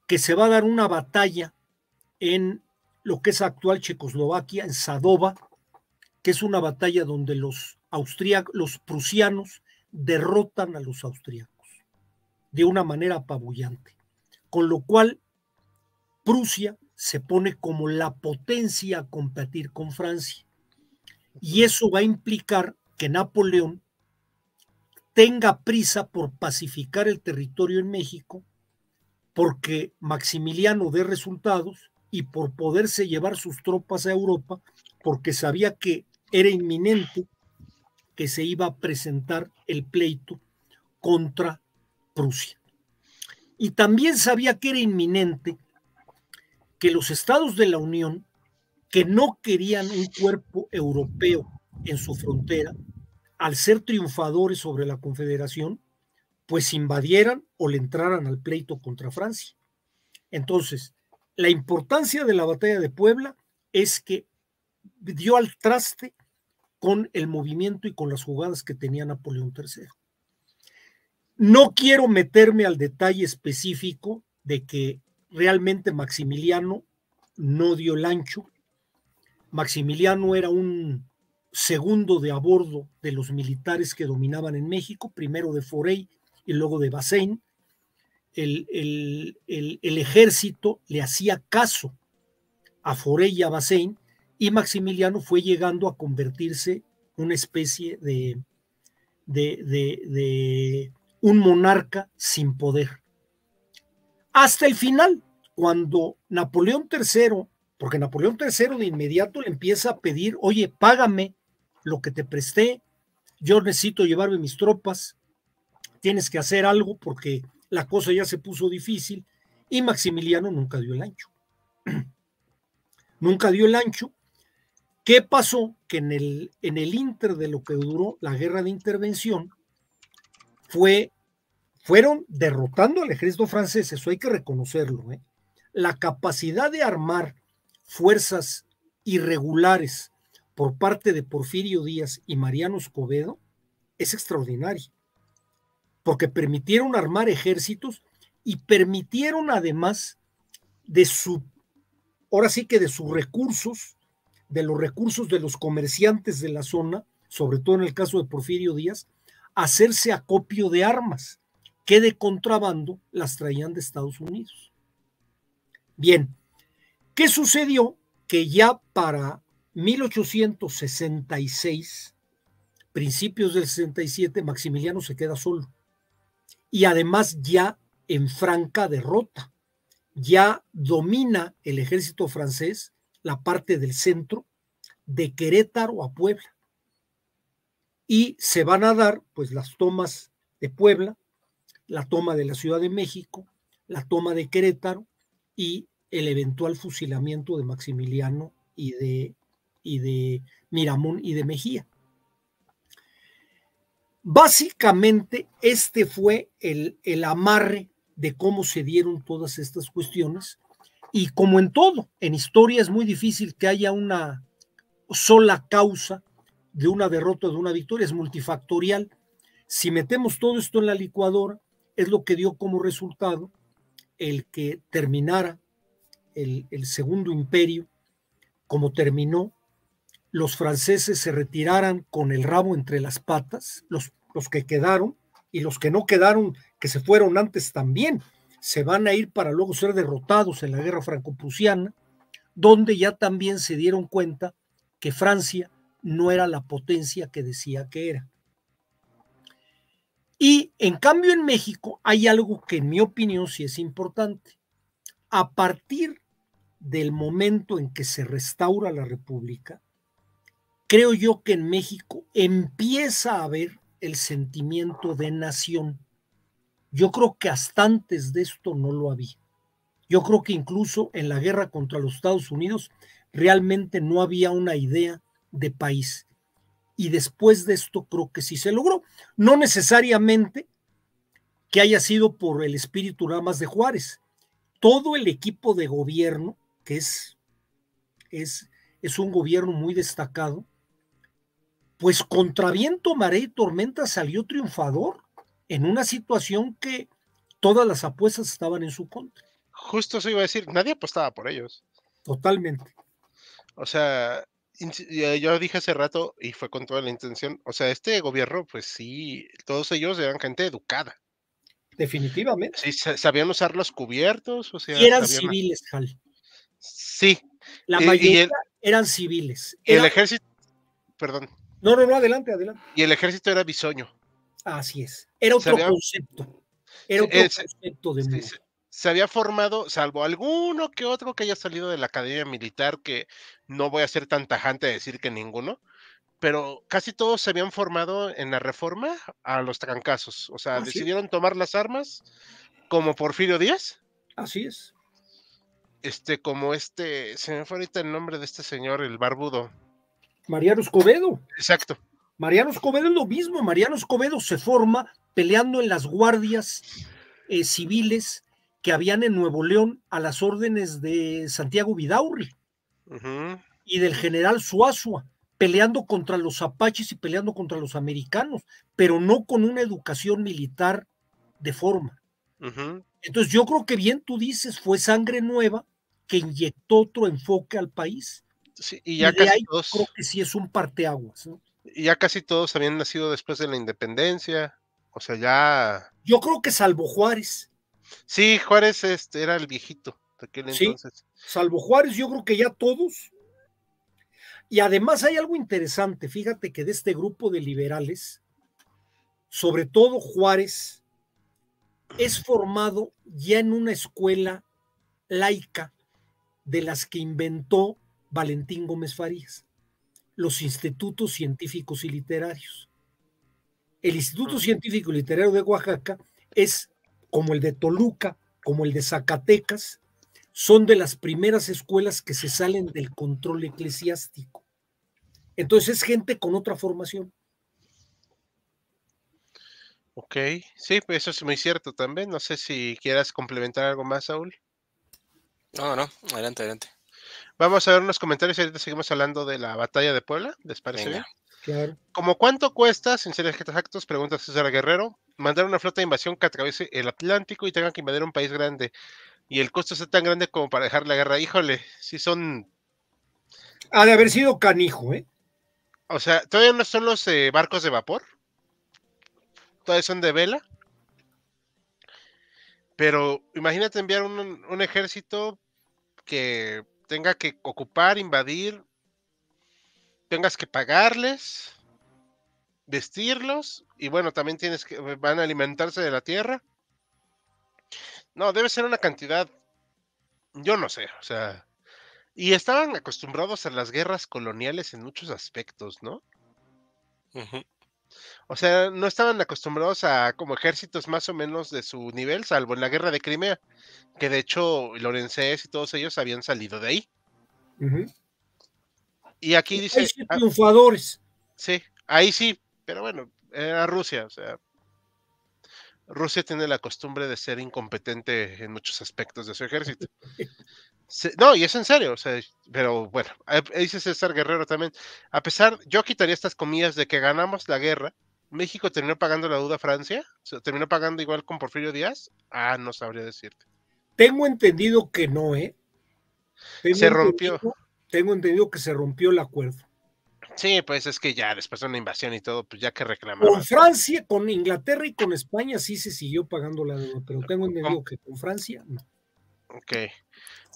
que se va a dar una batalla en lo que es actual Checoslovaquia, en Sadova, que es una batalla donde los prusianos derrotan a los austríacos de una manera apabullante, con lo cual Prusia se pone como la potencia a competir con Francia. Y eso va a implicar que Napoleón tenga prisa por pacificar el territorio en México, porque Maximiliano dé resultados y por poderse llevar sus tropas a Europa, porque sabía que era inminente que se iba a presentar el pleito contra Prusia. Y también sabía que era inminente que los estados de la Unión, que no querían un cuerpo europeo en su frontera, al ser triunfadores sobre la Confederación, pues invadieran o le entraran al pleito contra Francia. Entonces, la importancia de la batalla de Puebla es que dio al traste con el movimiento y con las jugadas que tenía Napoleón III. No quiero meterme al detalle específico de que realmente Maximiliano no dio el ancho. Maximiliano era un segundo de a bordo de los militares que dominaban en México, primero de Forey y luego de Bazaine. El ejército le hacía caso a Forey y a Bazaine, y Maximiliano fue llegando a convertirse en una especie de un monarca sin poder. Hasta el final, cuando Napoleón III, porque Napoleón III de inmediato le empieza a pedir, oye, págame lo que te presté, yo necesito llevarme mis tropas, tienes que hacer algo porque la cosa ya se puso difícil, y Maximiliano nunca dio el ancho. Nunca dio el ancho. ¿Qué pasó? Que en el inter de lo que duró la guerra de intervención, fueron derrotando al ejército francés, eso hay que reconocerlo, ¿eh? La capacidad de armar fuerzas irregulares por parte de Porfirio Díaz y Mariano Escobedo es extraordinaria, porque permitieron armar ejércitos y permitieron además ahora sí que de sus recursos, de los recursos de los comerciantes de la zona, sobre todo en el caso de Porfirio Díaz, hacerse acopio de armas que de contrabando las traían de Estados Unidos. Bien, ¿qué sucedió? Que ya para 1866, principios del 67, Maximiliano se queda solo. Y además ya en franca derrota. Ya domina el ejército francés la parte del centro, de Querétaro a Puebla. Y se van a dar pues las tomas de Puebla, la toma de la Ciudad de México, la toma de Querétaro y el eventual fusilamiento de Maximiliano y de Miramón y de Mejía. Básicamente este fue el amarre de cómo se dieron todas estas cuestiones, y como en todo, en historia es muy difícil que haya una sola causa de una derrota o de una victoria, es multifactorial. Si metemos todo esto en la licuadora, es lo que dio como resultado el que terminara el Segundo Imperio como terminó, los franceses se retiraran con el rabo entre las patas, los que quedaron, y los que no quedaron, que se fueron antes también, se van a ir para luego ser derrotados en la guerra franco-prusiana, donde ya también se dieron cuenta que Francia no era la potencia que decía que era. Y en cambio en México hay algo que en mi opinión sí es importante. A partir del momento en que se restaura la República, creo yo que en México empieza a haber el sentimiento de nación. Yo creo que hasta antes de esto no lo había. Yo creo que incluso en la guerra contra los Estados Unidos realmente no había una idea de país. Y después de esto creo que sí se logró. No necesariamente que haya sido por el espíritu nada más de Juárez. Todo el equipo de gobierno, que es un gobierno muy destacado, pues contra viento, marea y tormenta salió triunfador en una situación que todas las apuestas estaban en su contra. Justo eso iba a decir, nadie apostaba por ellos. Totalmente. O sea, yo dije hace rato, y fue con toda la intención, o sea, este gobierno, pues sí, todos ellos eran gente educada. Definitivamente. Sí, sabían usar los cubiertos, o Y sea, eran sabían. civiles, Hal. Sí, La y mayoría el, eran civiles. y el ejército, perdón, No, adelante, adelante. y el ejército era bisoño. Así es. Era otro concepto. Era otro concepto de mundo. Se había formado, salvo alguno que otro que haya salido de la academia militar, que no voy a ser tan tajante de decir que ninguno, pero casi todos se habían formado en la reforma a los trancazos. O sea, decidieron tomar las armas como Porfirio Díaz. Así es. Como se me fue ahorita el nombre de este señor, el barbudo. Mariano Escobedo. Exacto. Mariano Escobedo es lo mismo. Mariano Escobedo se forma peleando en las guardias civiles que habían en Nuevo León a las órdenes de Santiago Vidaurri y del general Suazua, peleando contra los apaches y peleando contra los americanos, pero no con una educación militar de forma. Entonces yo creo que bien tú dices, fue sangre nueva que inyectó otro enfoque al país. Sí, y ya casi todos, creo que sí es un parteaguas, ¿no? Y ya casi todos habían nacido después de la independencia, o sea, ya. Yo creo que salvo Juárez. Sí, Juárez era el viejito de aquel entonces. Salvo Juárez, yo creo que ya todos. Y además hay algo interesante, fíjate que de este grupo de liberales, sobre todo Juárez, es formado ya en una escuela laica de las que inventó Valentín Gómez Farías, los institutos científicos y literarios. El Instituto Científico y Literario de Oaxaca es como el de Toluca, como el de Zacatecas, son de las primeras escuelas que se salen del control eclesiástico. Entonces es gente con otra formación. Ok, sí, pues eso es muy cierto también. No sé si quieras complementar algo más, Saúl. No, adelante. Vamos a ver unos comentarios y ahorita seguimos hablando de la batalla de Puebla, ¿les parece bien? Claro. ¿Cómo cuánto cuesta, sin ser exactos, pregunta César Guerrero, mandar una flota de invasión que atraviese el Atlántico y tenga que invadir un país grande? Y el costo es tan grande como para dejar la guerra. Híjole, sí son. Ha de haber sido canijo, ¿eh? O sea, todavía no son los barcos de vapor. Todavía son de vela. Pero imagínate enviar un ejército que tenga que ocupar, invadir, tengas que pagarles, vestirlos, y bueno, también van a alimentarse de la tierra. No, debe ser una cantidad, yo no sé, o sea, y estaban acostumbrados a las guerras coloniales en muchos aspectos, ¿no? O sea, no estaban acostumbrados a como ejércitos más o menos de su nivel, salvo en la guerra de Crimea, que de hecho Lorenzés y todos ellos habían salido de ahí. Y aquí dice. Hay triunfadores. Sí, ahí sí, pero bueno, era Rusia, o sea. Rusia tiene la costumbre de ser incompetente en muchos aspectos de su ejército. No, y es en serio, o sea, pero bueno, dice César Guerrero también. Yo quitaría estas comillas de que ganamos la guerra. ¿México terminó pagando la deuda a Francia? ¿Terminó pagando igual con Porfirio Díaz? No sabría decirte. Tengo entendido que no, ¿eh? Rompió. Tengo entendido que se rompió el acuerdo. Sí, pues es que ya después de una invasión y todo, pues ya que reclamaban. Con Francia, con Inglaterra y con España sí se siguió pagando la deuda, pero tengo entendido que con Francia no. Ok.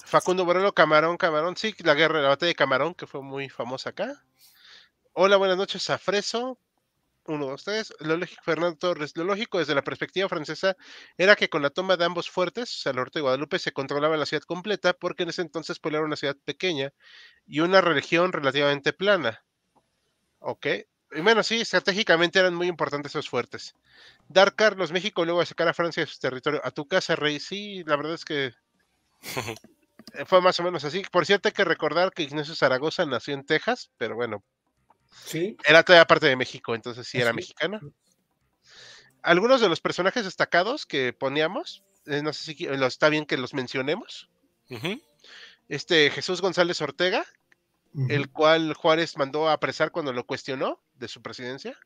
Facundo Borrello, Camarón, sí, la batalla de Camarón, que fue muy famosa acá. Hola, buenas noches a Freso. 1, 2, 3. Fernando Torres. Lo lógico desde la perspectiva francesa era que con la toma de ambos fuertes, o sea, el norte de Guadalupe, se controlaba la ciudad completa, porque en ese entonces Puebla era una ciudad pequeña y una región relativamente plana. Ok. Y bueno, sí, estratégicamente eran muy importantes esos fuertes. Dar Carlos, México, luego de sacar a Francia de su territorio. A tu casa, Rey. Sí, la verdad es que fue más o menos así. Por cierto, hay que recordar que Ignacio Zaragoza nació en Texas, pero bueno, sí, era todavía parte de México, entonces sí era mexicana. Algunos de los personajes destacados que poníamos, no sé si está bien que los mencionemos. Jesús González Ortega, el cual Juárez mandó a apresar cuando lo cuestionó, de su presidencia,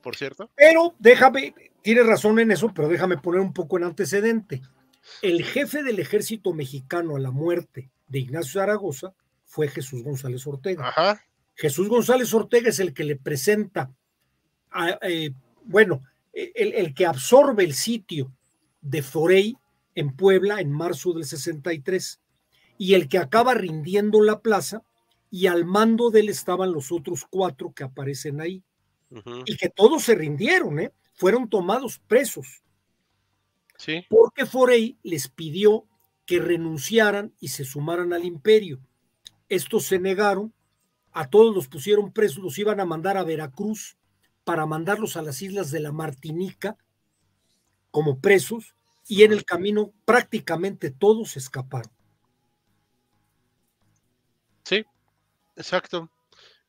por cierto. Pero déjame, tienes razón en eso, pero déjame poner un poco en antecedente. El jefe del ejército mexicano a la muerte de Ignacio Zaragoza fue Jesús González Ortega. Ajá. Jesús González Ortega es el que le presenta, el que absorbe el sitio de Forey en Puebla en marzo del 63 y el que acaba rindiendo la plaza, y al mando de él estaban los otros 4 que aparecen ahí. Y que todos se rindieron, fueron tomados presos. Sí. Porque Forey les pidió que renunciaran y se sumaran al imperio. Estos se negaron, a todos los pusieron presos, los iban a mandar a Veracruz para mandarlos a las islas de la Martinica como presos, y en el camino prácticamente todos escaparon. Sí, exacto.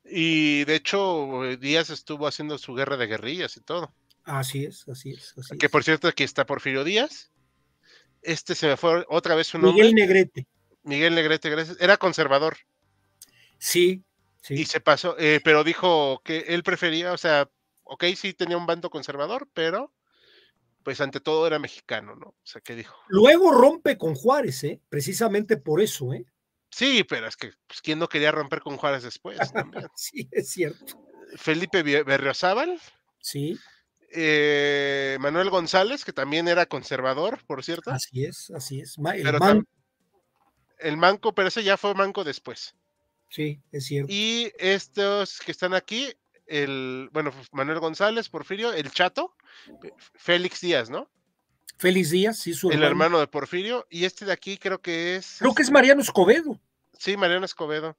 Y de hecho, Díaz estuvo haciendo su guerra de guerrillas y todo. Así es. Que por cierto, aquí está Porfirio Díaz. Se me fue otra vez su nombre. Miguel Negrete. Miguel Negrete, gracias. Era conservador. Sí. Y se pasó, pero dijo que él prefería, o sea, ok, sí tenía un bando conservador, pero pues ante todo era mexicano, ¿no? O sea, ¿qué dijo? Luego rompe con Juárez, precisamente por eso, Sí, pero es que, pues, ¿quién no quería romper con Juárez después también? Sí, es cierto. Felipe Berriozábal. Sí. Manuel González, que también era conservador, por cierto. Así es. El manco, pero ese ya fue manco después. Sí, es cierto. Y estos que están aquí, Manuel González, Porfirio, el Chato, Félix Díaz, ¿no? Félix Díaz, sí, su hermano. El hermano de Porfirio, y este de aquí creo que es... Creo que es Mariano Escobedo. Sí, Mariano Escobedo.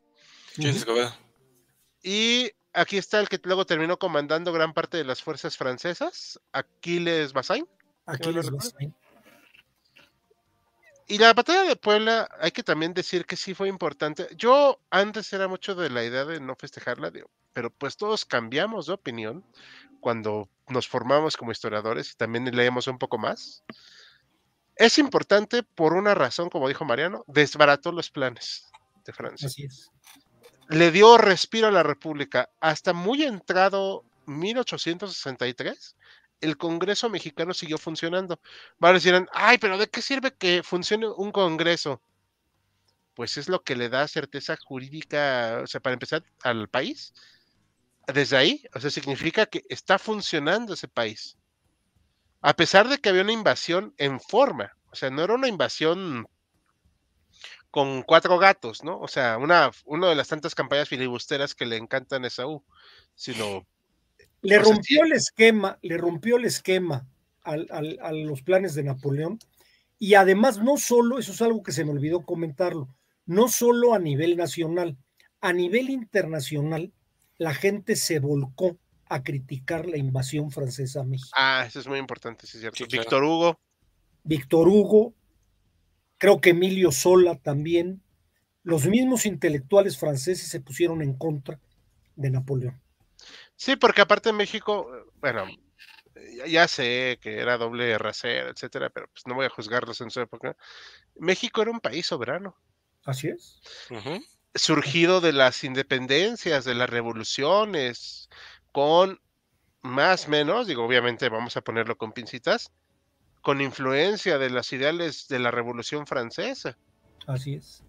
¿Quién es Escobedo? Y aquí está el que luego terminó comandando gran parte de las fuerzas francesas, Aquiles Bazaine. Aquiles Bazaine. Y la batalla de Puebla, hay que también decir que sí fue importante. Yo antes era mucho de la idea de no festejarla, pero pues todos cambiamos de opinión cuando nos formamos como historiadores y también leemos un poco más. Es importante por una razón, como dijo Mariano, desbarató los planes de Francia. Así es. Le dio respiro a la República. Hasta muy entrado 1863, el Congreso mexicano siguió funcionando. Varios dirán, ay, pero ¿de qué sirve que funcione un Congreso? Pues es lo que le da certeza jurídica, o sea, para empezar, al país. Desde ahí, o sea, significa que está funcionando ese país. A pesar de que había una invasión en forma, o sea, no era una invasión con 4 gatos, ¿no? O sea, una de las tantas campañas filibusteras que le encantan a Esaú, sino... Le rompió el esquema a los planes de Napoleón, y además no solo, eso es algo que se me olvidó comentarlo, no solo a nivel nacional, a nivel internacional, la gente se volcó a criticar la invasión francesa a México. Ah, eso es muy importante, sí es cierto. Sí, claro. Víctor Hugo, creo que Emilio Zola también, los mismos intelectuales franceses se pusieron en contra de Napoleón. Sí, porque aparte en México, bueno, ya sé que era doble rasero, etcétera, pero pues no voy a juzgarlos en su época. México era un país soberano. Así es. Surgido de las independencias, de las revoluciones, con más o menos, digo, obviamente vamos a ponerlo con pincitas, con influencia de los ideales de la Revolución Francesa. Así es.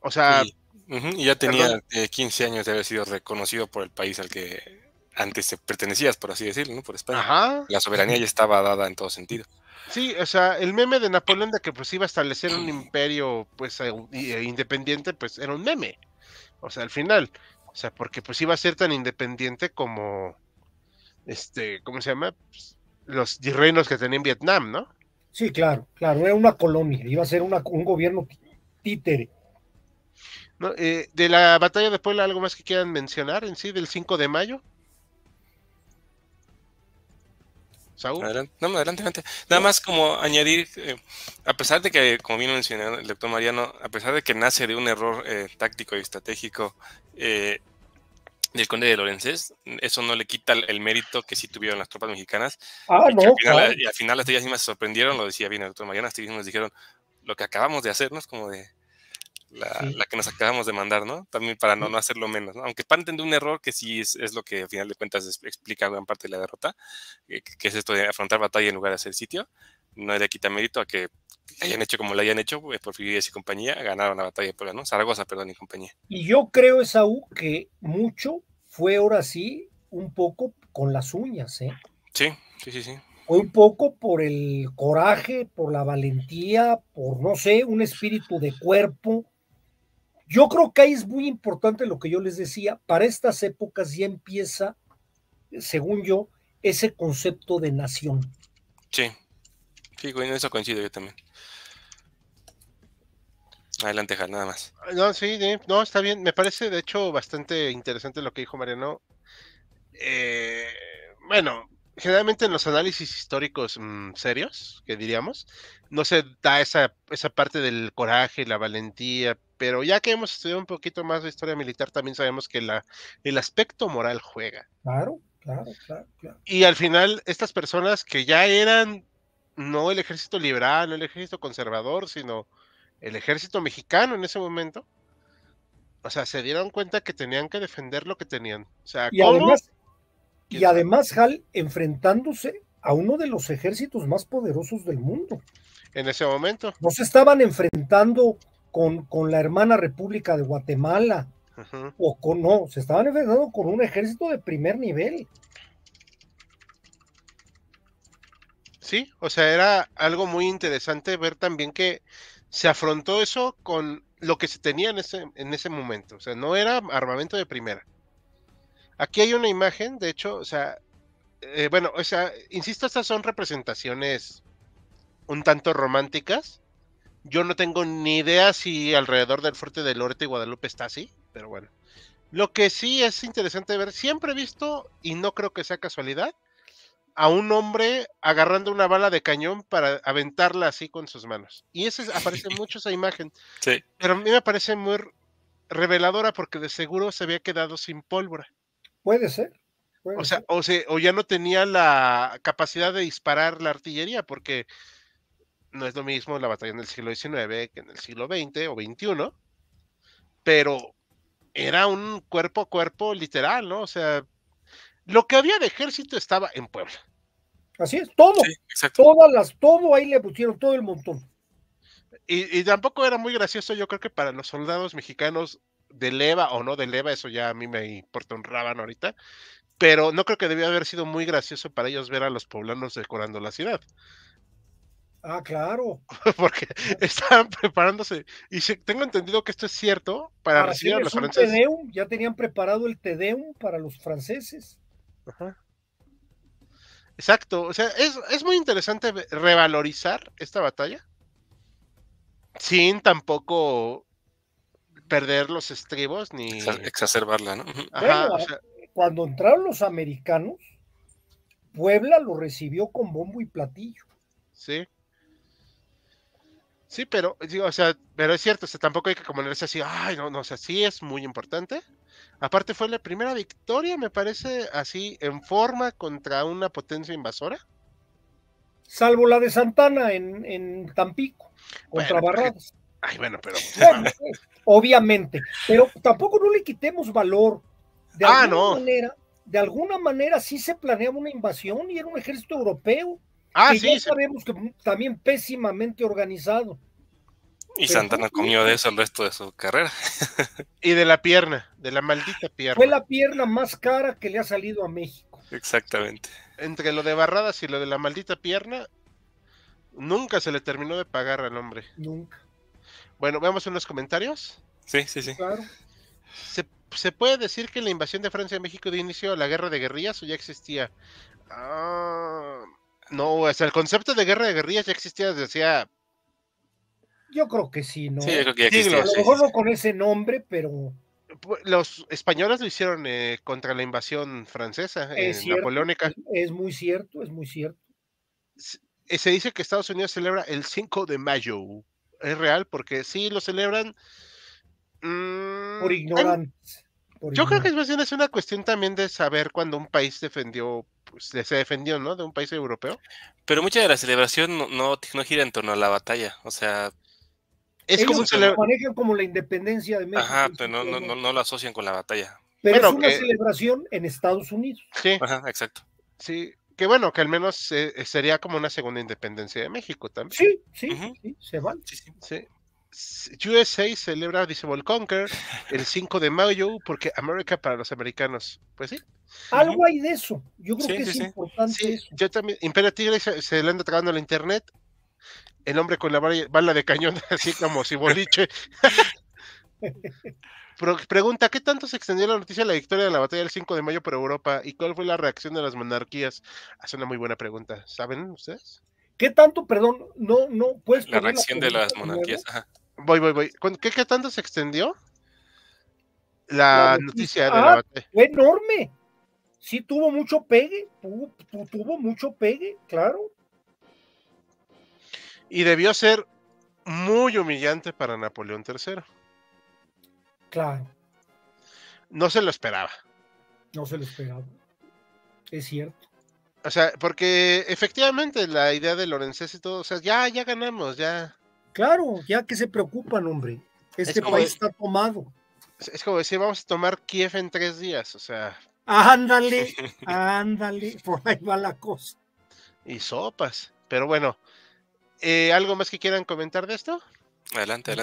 O sea... Y ya tenía 15 años de haber sido reconocido por el país al que antes pertenecías, por así decirlo, ¿no? Por España. Ajá. La soberanía ya estaba dada en todo sentido. Sí, o sea, el meme de Napoleón de que pues iba a establecer un imperio pues independiente, pues era un meme. O sea, al final, o sea, porque pues iba a ser tan independiente como ¿cómo se llama? Pues, los reinos que tenía en Vietnam, ¿no? Sí, claro, era una colonia, iba a ser un gobierno títere. ¿No? De la batalla de Puebla, ¿algo más que quieran mencionar en sí, del 5 de mayo? ¿Saúl? Adelante. Nada más como añadir, a pesar de que, como bien mencionó el doctor Mariano, a pesar de que nace de un error táctico y estratégico del conde de Lorenzés, eso no le quita el mérito que sí tuvieron las tropas mexicanas. Y al final las ellas mismas se sorprendieron, lo decía bien el doctor Mariano, hasta ellos nos dijeron, lo que acabamos de hacer, ¿no? Es como de... Sí. la que nos acabamos de mandar, ¿no? También para no hacerlo menos, ¿no? Aunque parten de un error que sí es lo que al final de cuentas explica gran parte de la derrota, que es esto de afrontar batalla en lugar de hacer sitio. No le quita mérito a que hayan hecho como lo hayan hecho, pues Porfirio y compañía ganaron la batalla de Puebla, ¿no? Zaragoza, perdón, y compañía. Y yo creo, Esaú, que mucho fue ahora sí un poco con las uñas, ¿eh? Sí, sí, sí, sí. Fue un poco por el coraje, por la valentía, por, no sé, un espíritu de cuerpo. Yo creo que ahí es muy importante lo que yo les decía. Para estas épocas ya empieza, según yo, ese concepto de nación. Sí, sí, en eso coincido yo también. Adelante, Jal, nada más. No, sí, no, está bien. Me parece, de hecho, bastante interesante lo que dijo Mariano. Bueno, generalmente en los análisis históricos serios, que diríamos, no se da esa parte del coraje y la valentía, pero ya que hemos estudiado un poquito más de historia militar, también sabemos que el aspecto moral juega. Claro, claro, claro, claro. Y al final, estas personas que ya eran no el ejército liberal, no el ejército conservador, sino el ejército mexicano en ese momento, o sea, se dieron cuenta que tenían que defender lo que tenían. O sea, Y ¿cómo? además, ¿Quién sabe? Hal, enfrentándose a uno de los ejércitos más poderosos del mundo. En ese momento. No se estaban enfrentando con la hermana República de Guatemala, no, se estaban enfrentando con un ejército de primer nivel. Sí, o sea, era algo muy interesante ver también que se afrontó eso con lo que se tenía en ese momento. O sea, no era armamento de primera. Aquí hay una imagen, de hecho, o sea, bueno, o sea, insisto, estas son representaciones un tanto románticas. Yo no tengo ni idea si alrededor del fuerte de Loreto y Guadalupe está así, pero bueno. Lo que sí es interesante ver, siempre he visto, y no creo que sea casualidad, a un hombre agarrando una bala de cañón para aventarla así con sus manos. Y aparece mucho esa imagen. Sí. Pero a mí me parece muy reveladora porque de seguro se había quedado sin pólvora. Puede ser. O sea, o ya no tenía la capacidad de disparar la artillería, porque no es lo mismo la batalla en el siglo XIX que en el siglo XX o XXI, pero era un cuerpo a cuerpo literal, ¿no? O sea, lo que había de ejército estaba en Puebla. Así es, todo. Sí, exacto. Todo ahí le pusieron, todo el montón. Y tampoco era muy gracioso, yo creo que para los soldados mexicanos de leva o no de leva, eso ya a mí me importa un rábano ahorita, pero no creo que debió haber sido muy gracioso para ellos ver a los poblanos decorando la ciudad. Ah, claro. Porque estaban preparándose, y tengo entendido que esto es cierto, para recibir a los un franceses. Tedeum, ya tenían preparado el Tedeum para los franceses. Ajá. Exacto, o sea, es muy interesante revalorizar esta batalla, sin tampoco perder los estribos, ni... Exacerbarla, ¿no? Ajá, Bueno, o sea, cuando entraron los americanos, Puebla lo recibió con bombo y platillo. sí. Sí, pero, digo, o sea, pero es cierto, o sea, tampoco hay que ponerse así, ay, no, no, o sea, sí es muy importante. Aparte fue la primera victoria, me parece, así, en forma contra una potencia invasora. Salvo la de Santana en Tampico, contra Bueno, Barradas. ay, bueno, pero... Bueno, obviamente, pero tampoco no le quitemos valor. no. De alguna manera sí se planeaba una invasión y era un ejército europeo. Ah, que sí, ya sabemos que también pésimamente organizado. Y Santana comió de eso el resto de su carrera. Y de la pierna, de la maldita pierna. Fue la pierna más cara que le ha salido a México. Exactamente. Entre lo de Barradas y lo de la maldita pierna, nunca se le terminó de pagar al hombre. Nunca. Bueno, veamos unos comentarios. Sí, sí, sí. Claro. ¿Se puede decir que la invasión de Francia a México dio inicio a la guerra de guerrillas o ya existía? No, o sea, el concepto de guerra de guerrillas ya existía desde hacía... Yo creo que sí, ¿no? Sí, yo creo que ya existía. A lo mejor no con ese nombre, pero... Los españoles lo hicieron contra la invasión francesa, Es cierto, napoleónica. es muy cierto, es muy cierto. Se dice que Estados Unidos celebra el 5 de mayo. Es real porque sí lo celebran. Por ignorantes. Yo creo que más bien es una cuestión también de saber cuando un país defendió, pues se defendió, ¿no? De un país europeo. Pero mucha de la celebración no gira en torno a la batalla. O sea, Es como un Ellos lo manejan como la independencia de México. Ajá, pero no lo asocian con la batalla. Pero bueno, es una celebración en Estados Unidos. Sí. Ajá, exacto. Sí, que bueno, que al menos sería como una segunda independencia de México también. Sí, sí, se vale. Sí. USA celebra Divisible Conquer el 5 de mayo porque América para los americanos. Pues sí. Algo hay de eso. Yo creo que es importante eso. Yo también. Imperio Tigre se le anda tragando la internet. El hombre con la bala de cañón, así como si boliche. Pregunta, ¿qué tanto se extendió la noticia de la victoria de la batalla del 5 de mayo por Europa? ¿Y cuál fue la reacción de las monarquías? Hace una muy buena pregunta. ¿Saben ustedes? ¿Qué tanto, perdón, no puedes la poner reacción de las monarquías? Ajá. Voy. ¿Qué tanto se extendió la noticia de la batalla? Fue enorme. Sí, tuvo mucho pegue. Tuvo mucho pegue, claro. Y debió ser muy humillante para Napoleón III. Claro. No se lo esperaba. No se lo esperaba. Es cierto. O sea, porque efectivamente la idea de Lorenzés y todo, o sea, ya ganamos, ya. Claro, ya que se preocupan, hombre. Este país está tomado. Es como decir, vamos a tomar Kiev en 3 días, o sea. Ándale, por ahí va la cosa. Y sopas. Pero bueno, ¿algo más que quieran comentar de esto? Adelante.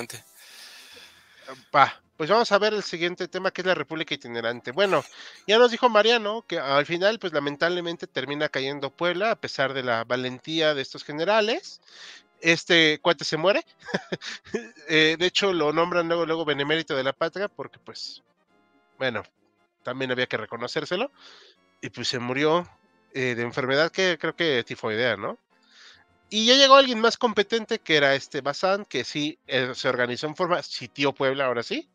Pues vamos a ver el siguiente tema, que es la República Itinerante. Bueno, ya nos dijo Mariano que al final, pues lamentablemente termina cayendo Puebla, a pesar de la valentía de estos generales. Este cuate se muere. De hecho, lo nombran luego benemérito de la patria, porque pues, bueno, también había que reconocérselo. Y pues se murió de enfermedad que creo que tifoidea, ¿no? Y ya llegó alguien más competente, que era Bazán, que sí se organizó en forma, sitió Puebla, ahora sí.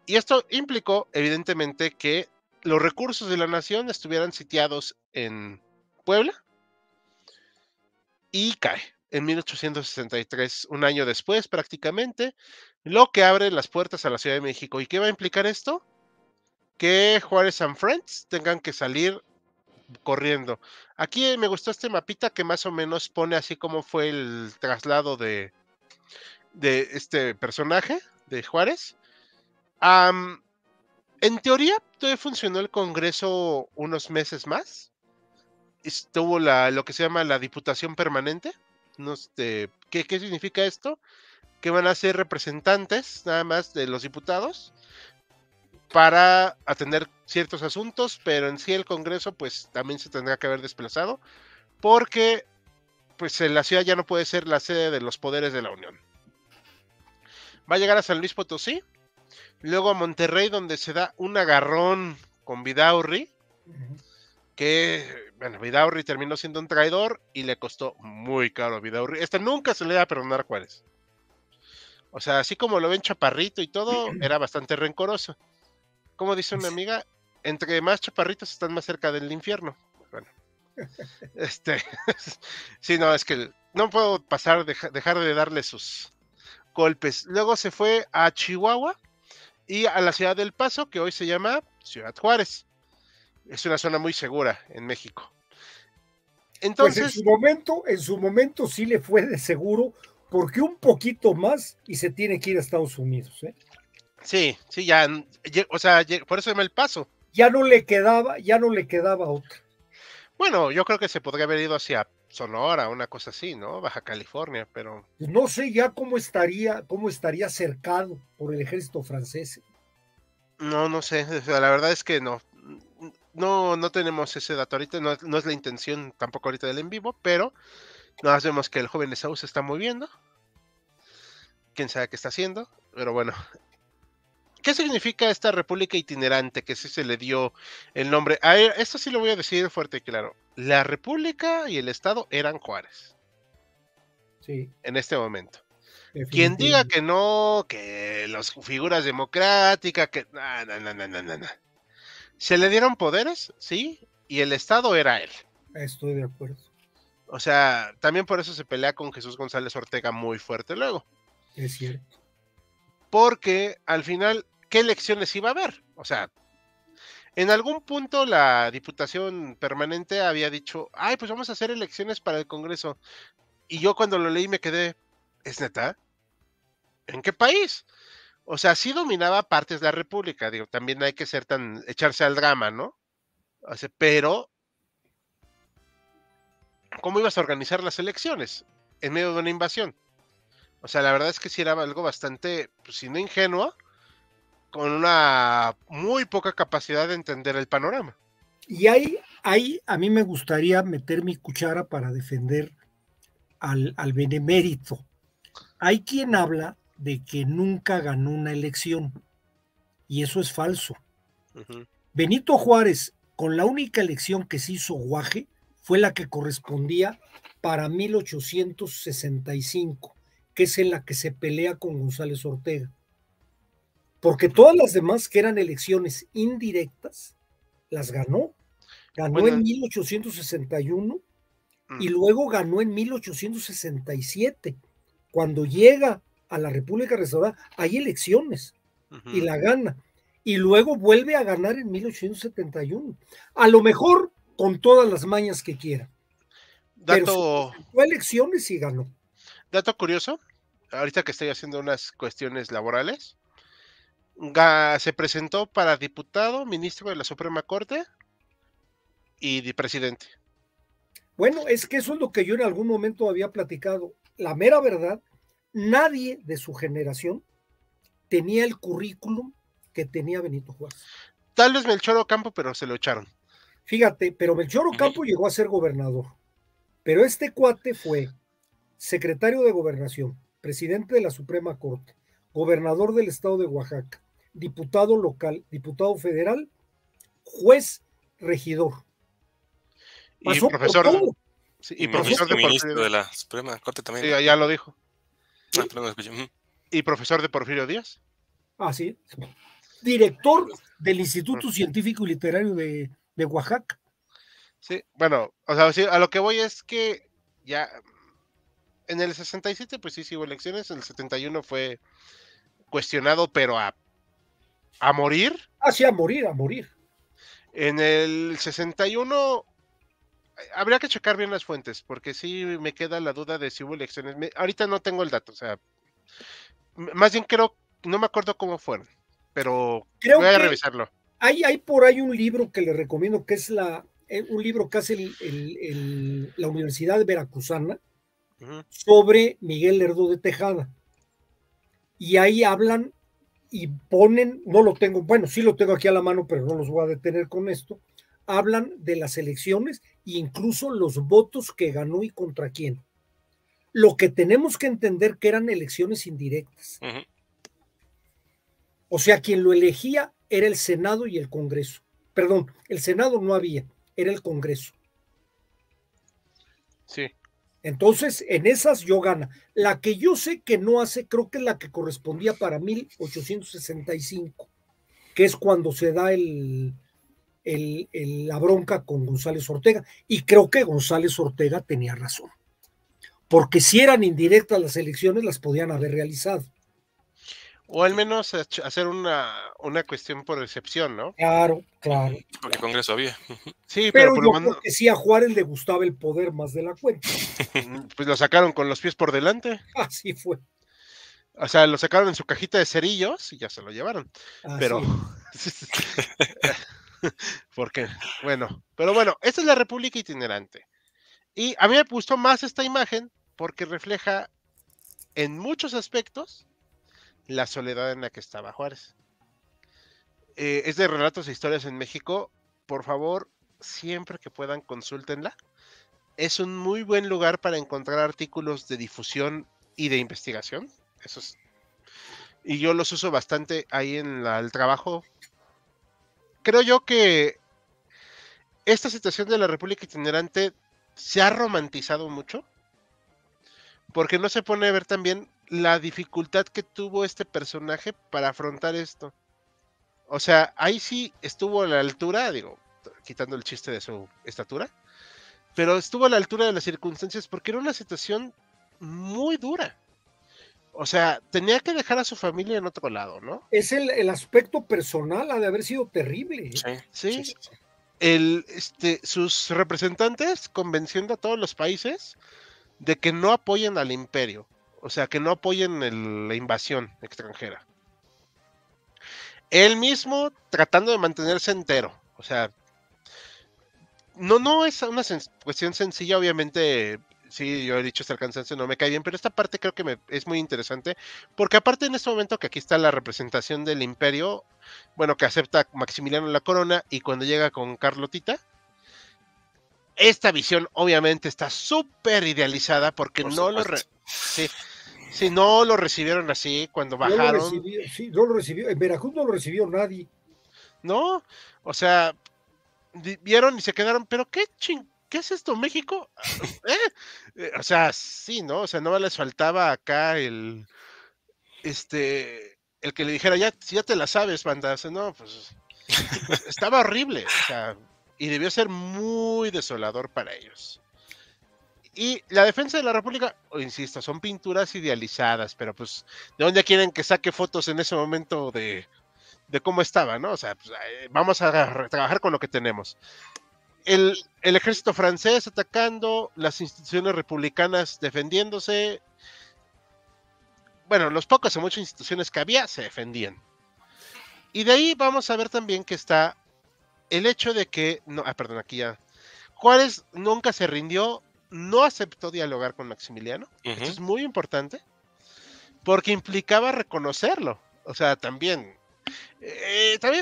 Y esto implicó, evidentemente, que los recursos de la nación estuvieran sitiados en Puebla, y cae en 1863, un año después prácticamente, lo que abre las puertas a la Ciudad de México. ¿Y qué va a implicar esto? Que Juárez and Friends tengan que salir corriendo. Aquí me gustó este mapita que más o menos pone así como fue el traslado de este personaje, de Juárez. En teoría, todavía funcionó el Congreso unos meses más. Estuvo lo que se llama la Diputación Permanente. ¿Qué significa esto? Que van a ser representantes nada más de los diputados para atender ciertos asuntos, pero en sí el Congreso pues también se tendrá que haber desplazado, porque pues la ciudad ya no puede ser la sede de los poderes de la Unión. Va a llegar a San Luis Potosí, luego a Monterrey, donde se da un agarrón con Vidaurri, que, bueno, Vidaurri terminó siendo un traidor y le costó muy caro a Vidaurri. Nunca se le da a perdonar a Juárez. O sea, así como lo ven chaparrito y todo, era bastante rencoroso. Como dice una amiga, entre más chaparritos están más cerca del infierno. Bueno, sí, no, es que no puedo dejar de darle sus golpes. Luego se fue a Chihuahua y a la ciudad del Paso, que hoy se llama Ciudad Juárez. Es una zona muy segura en México. Entonces, pues en su momento sí le fue de seguro, porque un poquito más y se tiene que ir a Estados Unidos, ¿eh? Sí, ya, o sea, por eso se llama El Paso. Ya no le quedaba otra. Bueno, yo creo que se podría haber ido hacia Sonora, una cosa así, ¿no? Baja California, pero pues no sé ya cómo estaría cercado por el ejército francés. No sé, o sea, la verdad es que no tenemos ese dato ahorita, no es la intención tampoco ahorita del en vivo, pero nada más vemos que el joven Esaú se está moviendo. Quién sabe qué está haciendo, pero bueno. ¿Qué significa esta república itinerante que sí se le dio el nombre? A ver, esto sí lo voy a decir fuerte y claro. La república y el estado eran Juárez. Sí. En este momento. Quien diga que no, que las figuras democráticas, que no. Se le dieron poderes, sí, y el estado era él. Estoy de acuerdo. O sea, también por eso se pelea con Jesús González Ortega muy fuerte luego. Es cierto. Porque al final, ¿qué elecciones iba a haber? O sea, en algún punto la Diputación Permanente había dicho, pues vamos a hacer elecciones para el Congreso. Y yo cuando lo leí me quedé, ¿es neta? ¿En qué país? O sea, sí dominaba partes de la República, digo, también hay que ser echarse al drama, ¿no? O sea, pero, ¿cómo ibas a organizar las elecciones en medio de una invasión? O sea, la verdad es que sí era algo bastante, pues, si no ingenuo, con una muy poca capacidad de entender el panorama. Y ahí a mí me gustaría meter mi cuchara para defender al benemérito. Hay quien habla de que nunca ganó una elección, y eso es falso. Uh-huh. Benito Juárez, con la única elección que se hizo guaje, fue la que correspondía para 1865, que es en la que se pelea con González Ortega. Porque todas las demás, que eran elecciones indirectas, las ganó. Ganó en 1861 y luego ganó en 1867. Cuando llega a la República Restaurada, hay elecciones y la gana. Y luego vuelve a ganar en 1871. A lo mejor con todas las mañas que quiera. Pero fue elecciones y ganó. Dato curioso, ahorita que estoy haciendo unas cuestiones laborales, se presentó para diputado, ministro de la Suprema Corte y de presidente. Bueno, es que eso es lo que yo en algún momento había platicado. La mera verdad, nadie de su generación tenía el currículum que tenía Benito Juárez. Tal vez Melchor Ocampo, pero se lo echaron. Fíjate, pero Melchor Ocampo llegó a ser gobernador. Pero este cuate fue secretario de Gobernación, presidente de la Suprema Corte, gobernador del estado de Oaxaca, diputado local, diputado federal, juez, regidor. Pasó y profesor, por todo. Sí, y profesor de ministro de la Suprema Corte también. Sí, ya lo dijo. Ah, pero no escuché. Y profesor de Porfirio Díaz. Ah, sí. Director del Instituto Científico y Literario de Oaxaca. Sí, bueno, o sea, sí, a lo que voy es que ya en el 67 pues sí hubo elecciones, en el 71 fue cuestionado, pero a morir. Ah, sí, a morir, a morir. En el 61 habría que checar bien las fuentes, porque sí me queda la duda de si hubo elecciones. Ahorita no tengo el dato, o sea, más bien creo, no me acuerdo cómo fueron, pero voy a revisarlo. Hay por ahí un libro que le recomiendo, que es un libro que hace la Universidad Veracruzana, sobre Miguel Lerdo de Tejada. Y ahí hablan y ponen, no lo tengo, bueno, sí lo tengo aquí a la mano, pero no los voy a detener con esto. Hablan de las elecciones e incluso los votos que ganó y contra quién. Lo que tenemos que entender que eran elecciones indirectas. O sea, quien lo elegía era el Senado y el Congreso. Perdón, el Senado no había, era el Congreso. Sí. Entonces, en esas yo gana. La que yo sé que no hace, creo que es la que correspondía para 1865, que es cuando se da la bronca con González Ortega. Y creo que González Ortega tenía razón. Porque si eran indirectas las elecciones, las podían haber realizado. O al menos hacer una cuestión por excepción, ¿no? Claro, claro. Porque Congreso había. Sí, pero yo creo que sí, a Juárez le gustaba el poder más de la cuenta. Pues lo sacaron con los pies por delante. Así fue. O sea, lo sacaron en su cajita de cerillos y ya se lo llevaron. Pero porque, pero bueno, esta es la República Itinerante. Y a mí me gustó más esta imagen porque refleja en muchos aspectos la soledad en la que estaba Juárez. Es de Relatos e Historias en México. Por favor, siempre que puedan, consúltenla. Es un muy buen lugar para encontrar artículos de difusión y de investigación. Y yo los uso bastante ahí en el trabajo. Creo yo que esta situación de la República Itinerante se ha romantizado mucho, porque no se pone a ver también la dificultad que tuvo este personaje para afrontar esto. O sea, ahí sí estuvo a la altura, digo, quitando el chiste de su estatura, pero estuvo a la altura de las circunstancias porque era una situación muy dura. O sea, tenía que dejar a su familia en otro lado, ¿no? Es el aspecto personal, ha de haber sido terrible. Sí. Sus representantes convenciendo a todos los países de que no apoyen al imperio. o sea, que no apoyen la invasión extranjera. Él mismo tratando de mantenerse entero, o sea, no es una cuestión sencilla, obviamente. Sí, yo he dicho hasta el cansancio, no me cae bien, pero esta parte creo que es muy interesante, porque aparte en este momento que aquí está la representación del imperio, bueno, que acepta Maximiliano la corona, y cuando llega con Carlotita, esta visión obviamente está súper idealizada, porque Por no supuesto. sí, sí, no lo recibieron así cuando No lo bajaron, recibió, sí, no lo recibió. En Veracruz no lo recibió nadie. ¿no? O sea, vieron y se quedaron, pero ¿qué es esto, México? O sea, sí, ¿no? O sea, no les faltaba acá el que le dijera, ya, si ya te la sabes, banda, o sea, no, pues, estaba horrible, o sea, y debió ser muy desolador para ellos. Y la defensa de la República, insisto, son pinturas idealizadas, pero pues, ¿de dónde quieren que saque fotos en ese momento de cómo estaba, ¿no? O sea, pues, vamos a trabajar con lo que tenemos. El ejército francés atacando, las instituciones republicanas defendiéndose. Bueno, los pocos o muchas instituciones que había se defendían. Y de ahí vamos a ver también que está el hecho de que, no, perdón, aquí ya. Juárez nunca se rindió, no aceptó dialogar con Maximiliano. Esto es muy importante, porque implicaba reconocerlo. O sea, también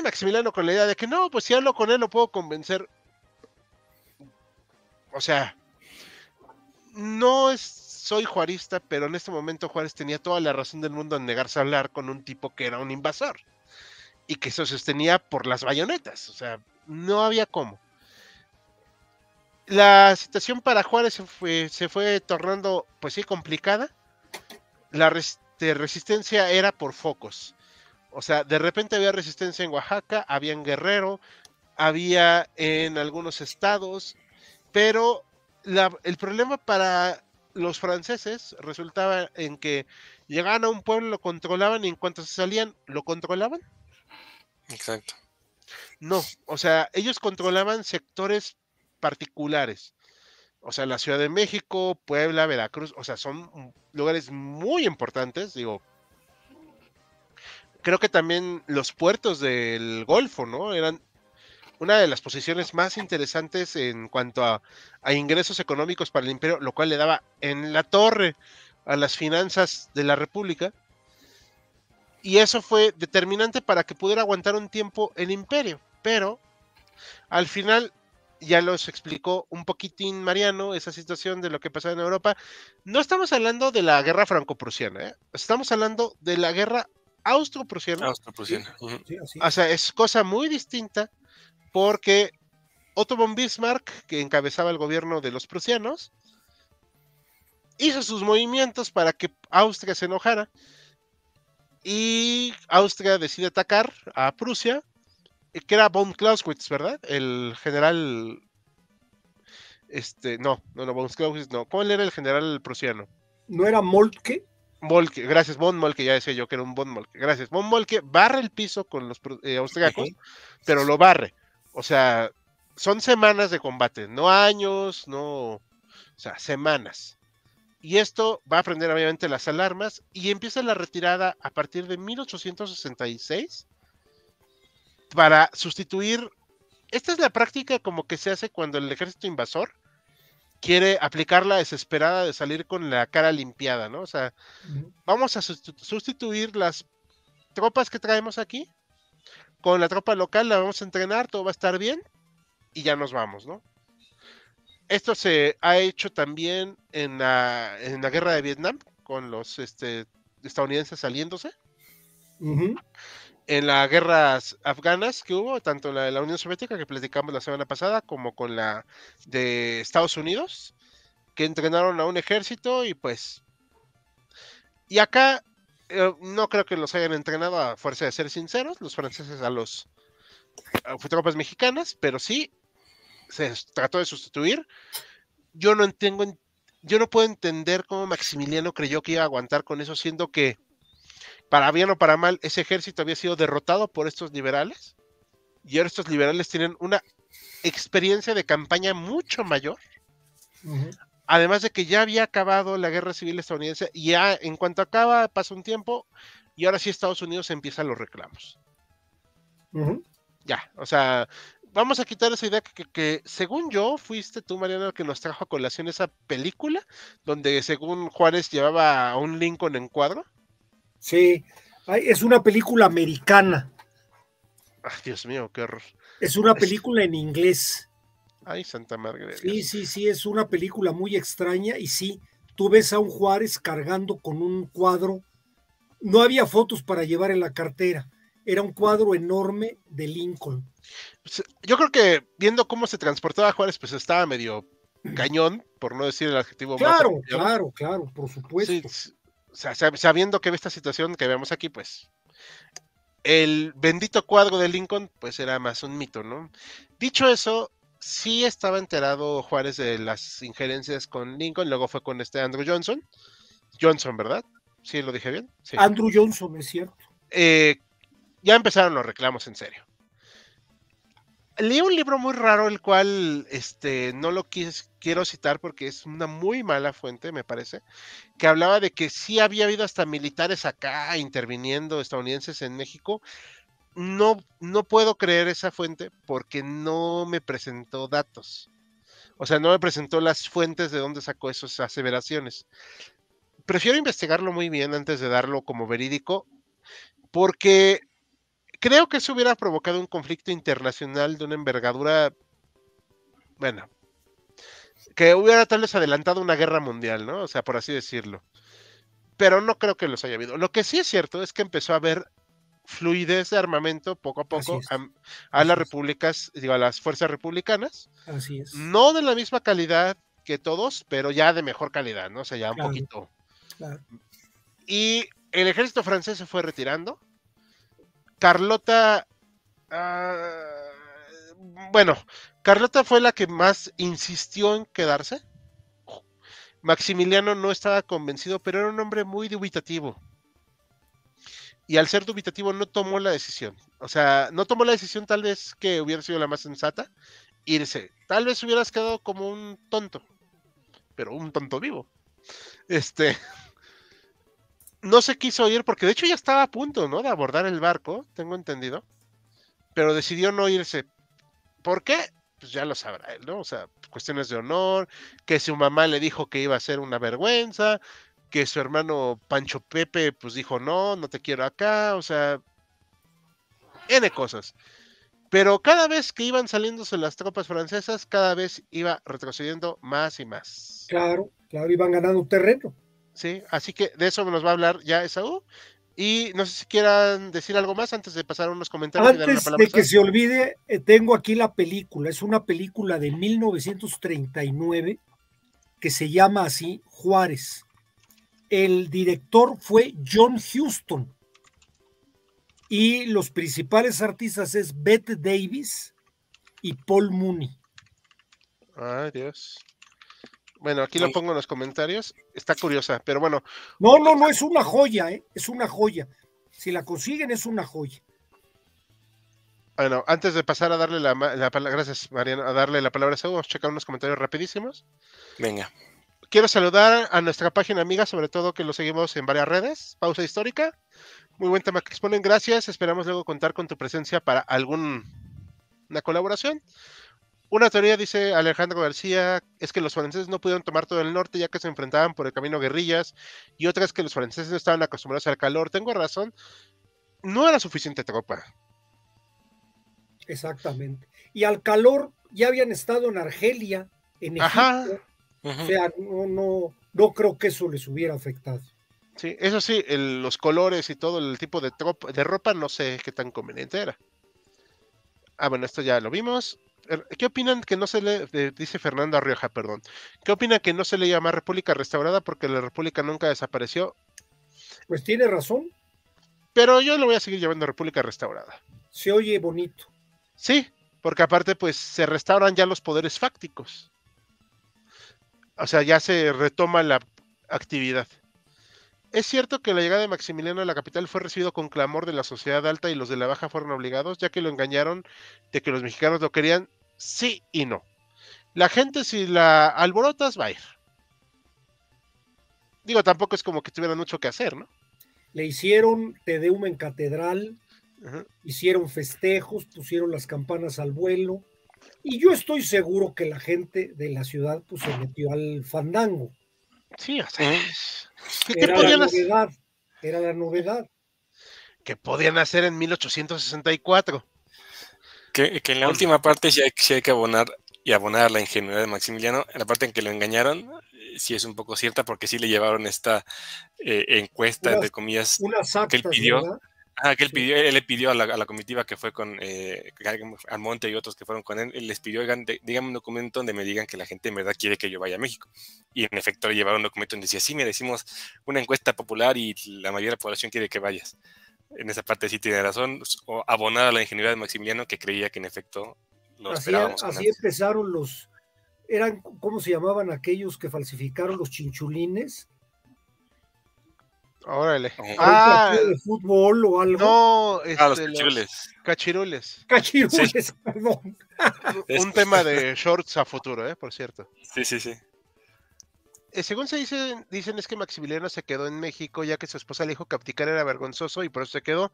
Maximiliano con la idea de que no, pues si hablo con él lo puedo convencer. O sea, soy juarista, pero en este momento Juárez tenía toda la razón del mundo en negarse a hablar con un tipo que era un invasor y que se sostenía por las bayonetas. O sea, no había cómo. La situación para Juárez se fue tornando, pues sí, complicada. La resistencia era por focos. O sea, de repente había resistencia en Oaxaca, había en Guerrero, había en algunos estados, pero el problema para los franceses resultaba en que llegaban a un pueblo, lo controlaban y en cuanto se salían, ¿lo controlaban? Exacto. No, o sea, ellos controlaban sectores particulares. O sea, la Ciudad de México, Puebla, Veracruz, o sea, son lugares muy importantes, digo. Creo que también los puertos del Golfo, ¿no? Eran una de las posiciones más interesantes en cuanto a ingresos económicos para el imperio, lo cual le daba en la torre a las finanzas de la República. Y eso fue determinante para que pudiera aguantar un tiempo el imperio. Pero al final, ya los explicó un poquitín Mariano, esa situación de lo que pasaba en Europa. No estamos hablando de la guerra franco-prusiana, ¿eh? Estamos hablando de la guerra austro-prusiana. Austro-Prusiana. Sí, así O sea, es cosa muy distinta, porque Otto von Bismarck, que encabezaba el gobierno de los prusianos, hizo sus movimientos para que Austria se enojara, y Austria decide atacar a Prusia, que era von Clausewitz, ¿verdad? El general, no, von Clausewitz no. ¿Cuál era el general prusiano? ¿No era Moltke? Moltke, gracias, von Moltke, ya decía yo que era un von Moltke, gracias. Von Moltke barre el piso con los austriacos, pero lo barre. O sea, son semanas de combate, no años, no, o sea, semanas. Y esto va a prender obviamente las alarmas y empieza la retirada a partir de 1866 para sustituir. Esta es la práctica como que se hace cuando el ejército invasor quiere aplicar la desesperada de salir con la cara limpiada, ¿no? O sea, vamos a sustituir las tropas que traemos aquí con la tropa local, la vamos a entrenar, todo va a estar bien y ya nos vamos, ¿no? Esto se ha hecho también en la guerra de Vietnam, con los estadounidenses saliéndose. En las guerras afganas que hubo, tanto la de la Unión Soviética, que platicamos la semana pasada, como con la de Estados Unidos, que entrenaron a un ejército y pues... Y acá no creo que los hayan entrenado a fuerza de ser sinceros, los franceses a tropas mexicanas, pero sí se trató de sustituir. Yo no puedo entender cómo Maximiliano creyó que iba a aguantar con eso, siendo que, para bien o para mal, ese ejército había sido derrotado por estos liberales, y ahora estos liberales tienen una experiencia de campaña mucho mayor. Además de que ya había acabado la guerra civil estadounidense y ya en cuanto acaba pasa un tiempo y ahora sí Estados Unidos empieza los reclamos. Ya, o sea, vamos a quitar esa idea que según yo fuiste tú, Mariana, el que nos trajo a colación esa película donde según Juárez llevaba a un Lincoln en cuadro. Sí, es una película americana. Ay, Dios mío, qué horror. Es una película en inglés. Ay, Santa Madre de Sí, Dios. sí, es una película muy extraña y sí, tú ves a un Juárez cargando con un cuadro. No había fotos para llevar en la cartera, era un cuadro enorme de Lincoln. Pues, yo creo que viendo cómo se transportaba Juárez, pues estaba medio cañón, por no decir el adjetivo más apropiado. Claro, por Sí, supuesto. o sea, sabiendo que esta situación que vemos aquí, pues el bendito cuadro de Lincoln, pues era más un mito, ¿no? Dicho eso, sí estaba enterado Juárez de las injerencias con Lincoln, luego fue con este Andrew Johnson. Johnson, ¿verdad? ¿Sí lo dije bien? Sí. Andrew Johnson, es cierto. Ya empezaron los reclamos en serio. Leí un libro muy raro, el cual no lo quiero citar porque es una muy mala fuente, me parece, que hablaba de que sí había habido hasta militares acá interviniendo estadounidenses en México. No puedo creer esa fuente porque no me presentó datos. O sea, no me presentó las fuentes de dónde sacó esas aseveraciones. Prefiero investigarlo muy bien antes de darlo como verídico, porque creo que eso hubiera provocado un conflicto internacional de una envergadura, bueno, que hubiera tal vez adelantado una guerra mundial, ¿no? O sea, por así decirlo. Pero no creo que los haya habido. Lo que sí es cierto es que empezó a haber fluidez de armamento poco a poco a las repúblicas, digo, a las fuerzas republicanas. Así es. No de la misma calidad que todos, pero ya de mejor calidad, ¿no? O sea, ya un poquito. Claro. Y el ejército francés se fue retirando. Carlota, bueno, Carlota fue la que más insistió en quedarse. Maximiliano no estaba convencido, pero era un hombre muy dubitativo. Y al ser dubitativo no tomó la decisión. O sea, no tomó la decisión tal vez que hubiera sido la más sensata, irse. Tal vez hubieras quedado como un tonto, pero un tonto vivo. No se quiso ir porque de hecho ya estaba a punto, ¿no? De abordar el barco, tengo entendido. Pero decidió no irse. ¿Por qué? Pues ya lo sabrá él, ¿no? O sea, cuestiones de honor, que su mamá le dijo que iba a ser una vergüenza, que su hermano Pancho Pepe pues dijo no te quiero acá, o sea, N cosas. Pero cada vez que iban saliéndose las tropas francesas, cada vez iba retrocediendo más y más. Claro, iban ganando terreno. Sí, así que de eso nos va a hablar ya Esaú. Y no sé si quieran decir algo más antes de pasar a unos comentarios. Antes de que se olvide, tengo aquí la película. Es una película de 1939 que se llama así, Juárez. El director fue John Huston. Y los principales artistas es Bette Davis y Paul Mooney. Ay, Dios. Bueno, aquí lo pongo en los comentarios. Está curiosa, pero bueno. No, es una joya, es una joya. Si la consiguen, es una joya. Bueno, antes de pasar a darle la palabra, gracias Mariano, a darle la palabra a Saúl, vamos a checar unos comentarios rapidísimos. Venga. Quiero saludar a nuestra página amiga, sobre todo que lo seguimos en varias redes. Pausa Histórica. Muy buen tema que exponen, gracias. Esperamos luego contar con tu presencia para alguna colaboración. Una teoría, dice Alejandro García, es que los franceses no pudieron tomar todo el norte ya que se enfrentaban por el camino guerrillas, y otra es que los franceses no estaban acostumbrados al calor. Tengo razón, no era suficiente tropa. Exactamente. Y al calor ya habían estado en Argelia, en Egipto. Ajá. O sea, no creo que eso les hubiera afectado. Sí, eso sí, los colores y todo el tipo de ropa, no sé qué tan conveniente era. Ah, bueno, esto ya lo vimos. ¿Qué opinan que no se le, dice Fernando Arrioja, perdón, ¿qué opinan que no se le llama República Restaurada porque la República nunca desapareció? Pues tiene razón. Pero yo lo voy a seguir llamando República Restaurada. Se oye bonito. Sí, porque aparte pues se restauran ya los poderes fácticos. O sea, ya se retoma la actividad. ¿Es cierto que la llegada de Maximiliano a la capital fue recibido con clamor de la sociedad alta y los de la baja fueron obligados, ya que lo engañaron de que los mexicanos lo querían? Sí y no. La gente, si la alborotas, va a ir. Digo, tampoco es como que tuvieran mucho que hacer, ¿no? Le hicieron Te Deum en catedral, Ajá. hicieron festejos, pusieron las campanas al vuelo, y yo estoy seguro que la gente de la ciudad pues se metió al fandango. Sí, o sea, ¿qué Era la podían hacer? novedad, era la novedad. ¿Qué podían hacer en 1864? Que en la Con- última parte sí hay que abonar la ingenuidad de Maximiliano. En la parte en que lo engañaron, sí es un poco cierta, porque sí le llevaron esta encuesta, Unas, entre comillas, unas que él actas, pidió. ¿verdad? Que Sí. él le pidió a la comitiva que fue con Almonte y otros que fueron con él les pidió, oigan, díganme un documento donde me digan que la gente en verdad quiere que yo vaya a México. Y en efecto le llevaron un documento donde decía, sí, mira, hicimos una encuesta popular y la mayoría de la población quiere que vayas. En esa parte sí tiene razón, o abonar a la ingenuidad de Maximiliano, que creía que en efecto lo esperábamos con Así ansia. empezaron eran, ¿cómo se llamaban aquellos que falsificaron los chinchulines? Órale. Para un Ah, partido de fútbol o algo. no, Los los cachirules. cachirules. Sí, Cachirules, perdón. Un tema de shorts a futuro, por cierto. sí. Según dicen es que Maximiliano se quedó en México ya que su esposa le dijo que abdicar era vergonzoso y por eso se quedó.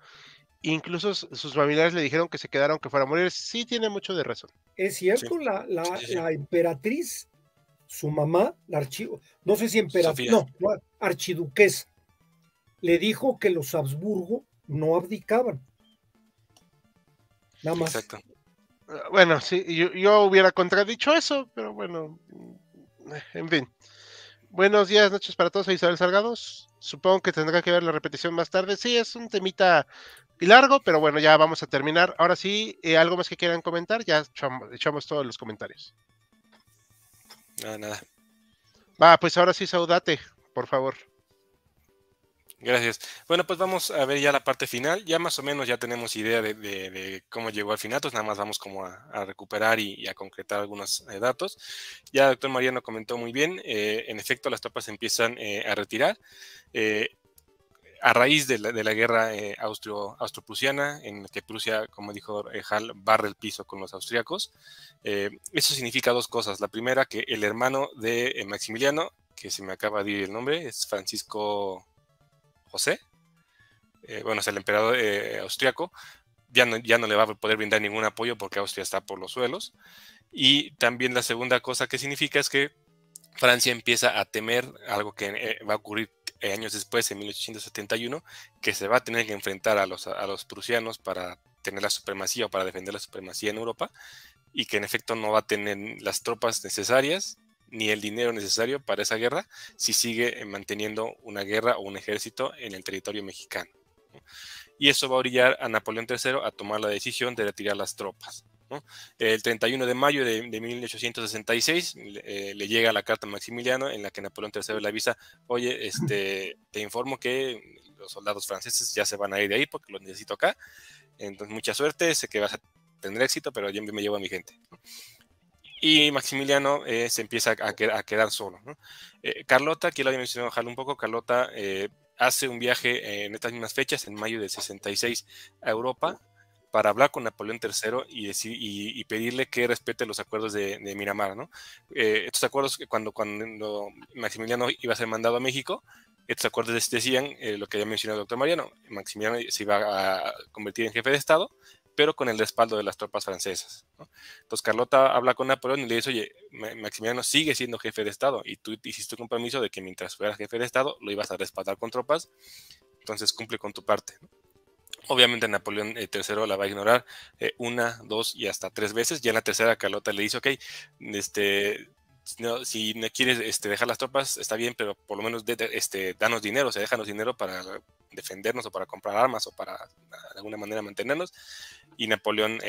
Incluso sus familiares le dijeron que se quedara aunque fuera a morir. Sí, tiene mucho de razón. Es Sí, cierto, sí. la emperatriz, su mamá, no sé si emperatriz, Sofía. no, archiduquesa, le dijo que los Habsburgo no abdicaban, nada más. Exacto. Bueno, sí, yo hubiera contradicho eso, pero bueno, en fin. Buenos días, noches para todos, soy Isabel Salgados. Supongo que tendrá que ver la repetición más tarde. Sí, es un temita largo, pero bueno, ya vamos a terminar. Ahora sí, algo más que quieran comentar, ya echamos todos los comentarios. Nada. Va, pues ahora sí, saudate, por favor. Gracias. Bueno, pues vamos a ver ya la parte final. Ya más o menos ya tenemos idea de cómo llegó al final, entonces nada más vamos como a recuperar y a concretar algunos datos. Ya el doctor Mariano comentó muy bien, en efecto las tropas empiezan a retirar. A raíz de la guerra austro-prusiana, en la que Prusia, como dijo Hall, barre el piso con los austriacos. Eso significa dos cosas. La primera, que el hermano de Maximiliano, que se me acaba de ir el nombre, es Francisco José, bueno, es el emperador austriaco, ya no le va a poder brindar ningún apoyo porque Austria está por los suelos. Y también la segunda cosa que significa es que Francia empieza a temer algo que va a ocurrir años después, en 1871, que se va a tener que enfrentar a los prusianos para tener la supremacía o para defender la supremacía en Europa, y que en efecto no va a tener las tropas necesarias ni el dinero necesario para esa guerra si sigue manteniendo una guerra o un ejército en el territorio mexicano. Y eso va a orillar a Napoleón III a tomar la decisión de retirar las tropas. El 31 de mayo de 1866 le llega la carta a Maximiliano en la que Napoleón III le avisa, oye, te informo que los soldados franceses ya se van a ir de ahí porque los necesito acá, entonces mucha suerte, sé que vas a tener éxito, pero yo me llevo a mi gente. Y Maximiliano se empieza a quedar solo. Carlota, que lo había mencionado Hal un poco, Carlota hace un viaje en estas mismas fechas, en mayo del 66, a Europa, para hablar con Napoleón III y pedirle que respete los acuerdos de Miramar, ¿no? Estos acuerdos, cuando Maximiliano iba a ser mandado a México, estos acuerdos decían lo que había mencionado el doctor Mariano, Maximiliano se iba a convertir en jefe de Estado, pero con el respaldo de las tropas francesas, ¿no? Entonces Carlota habla con Napoleón y le dice, oye, Maximiliano sigue siendo jefe de Estado y tú hiciste un compromiso de que mientras fueras jefe de Estado lo ibas a respaldar con tropas, entonces cumple con tu parte, ¿no? Obviamente Napoleón III la va a ignorar una, dos y hasta tres veces. Ya en la tercera Carlota le dice, ok, no, si no quieres dejar las tropas, está bien, pero por lo menos danos dinero, o sea, déjanos dinero para defendernos o para comprar armas o para de alguna manera mantenernos. Y Napoleón,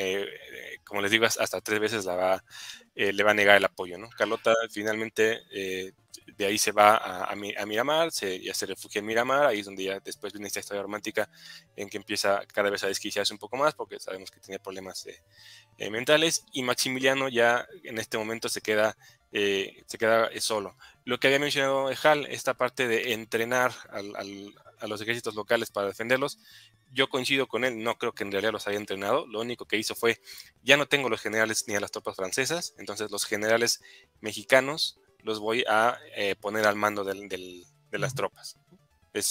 como les digo, hasta tres veces le va a negar el apoyo, ¿no? Carlota finalmente de ahí se va a Miramar, ya se refugia en Miramar, ahí es donde ya después viene esta historia romántica en que empieza cada vez a desquiciarse un poco más porque sabemos que tenía problemas mentales, y Maximiliano ya en este momento se queda solo. Lo que había mencionado Hal, esta parte de entrenar a los ejércitos locales para defenderlos, yo coincido con él, no creo que en realidad los haya entrenado, lo único que hizo fue, ya no tengo los generales ni a las tropas francesas, entonces los generales mexicanos los voy a poner al mando de las tropas. Yo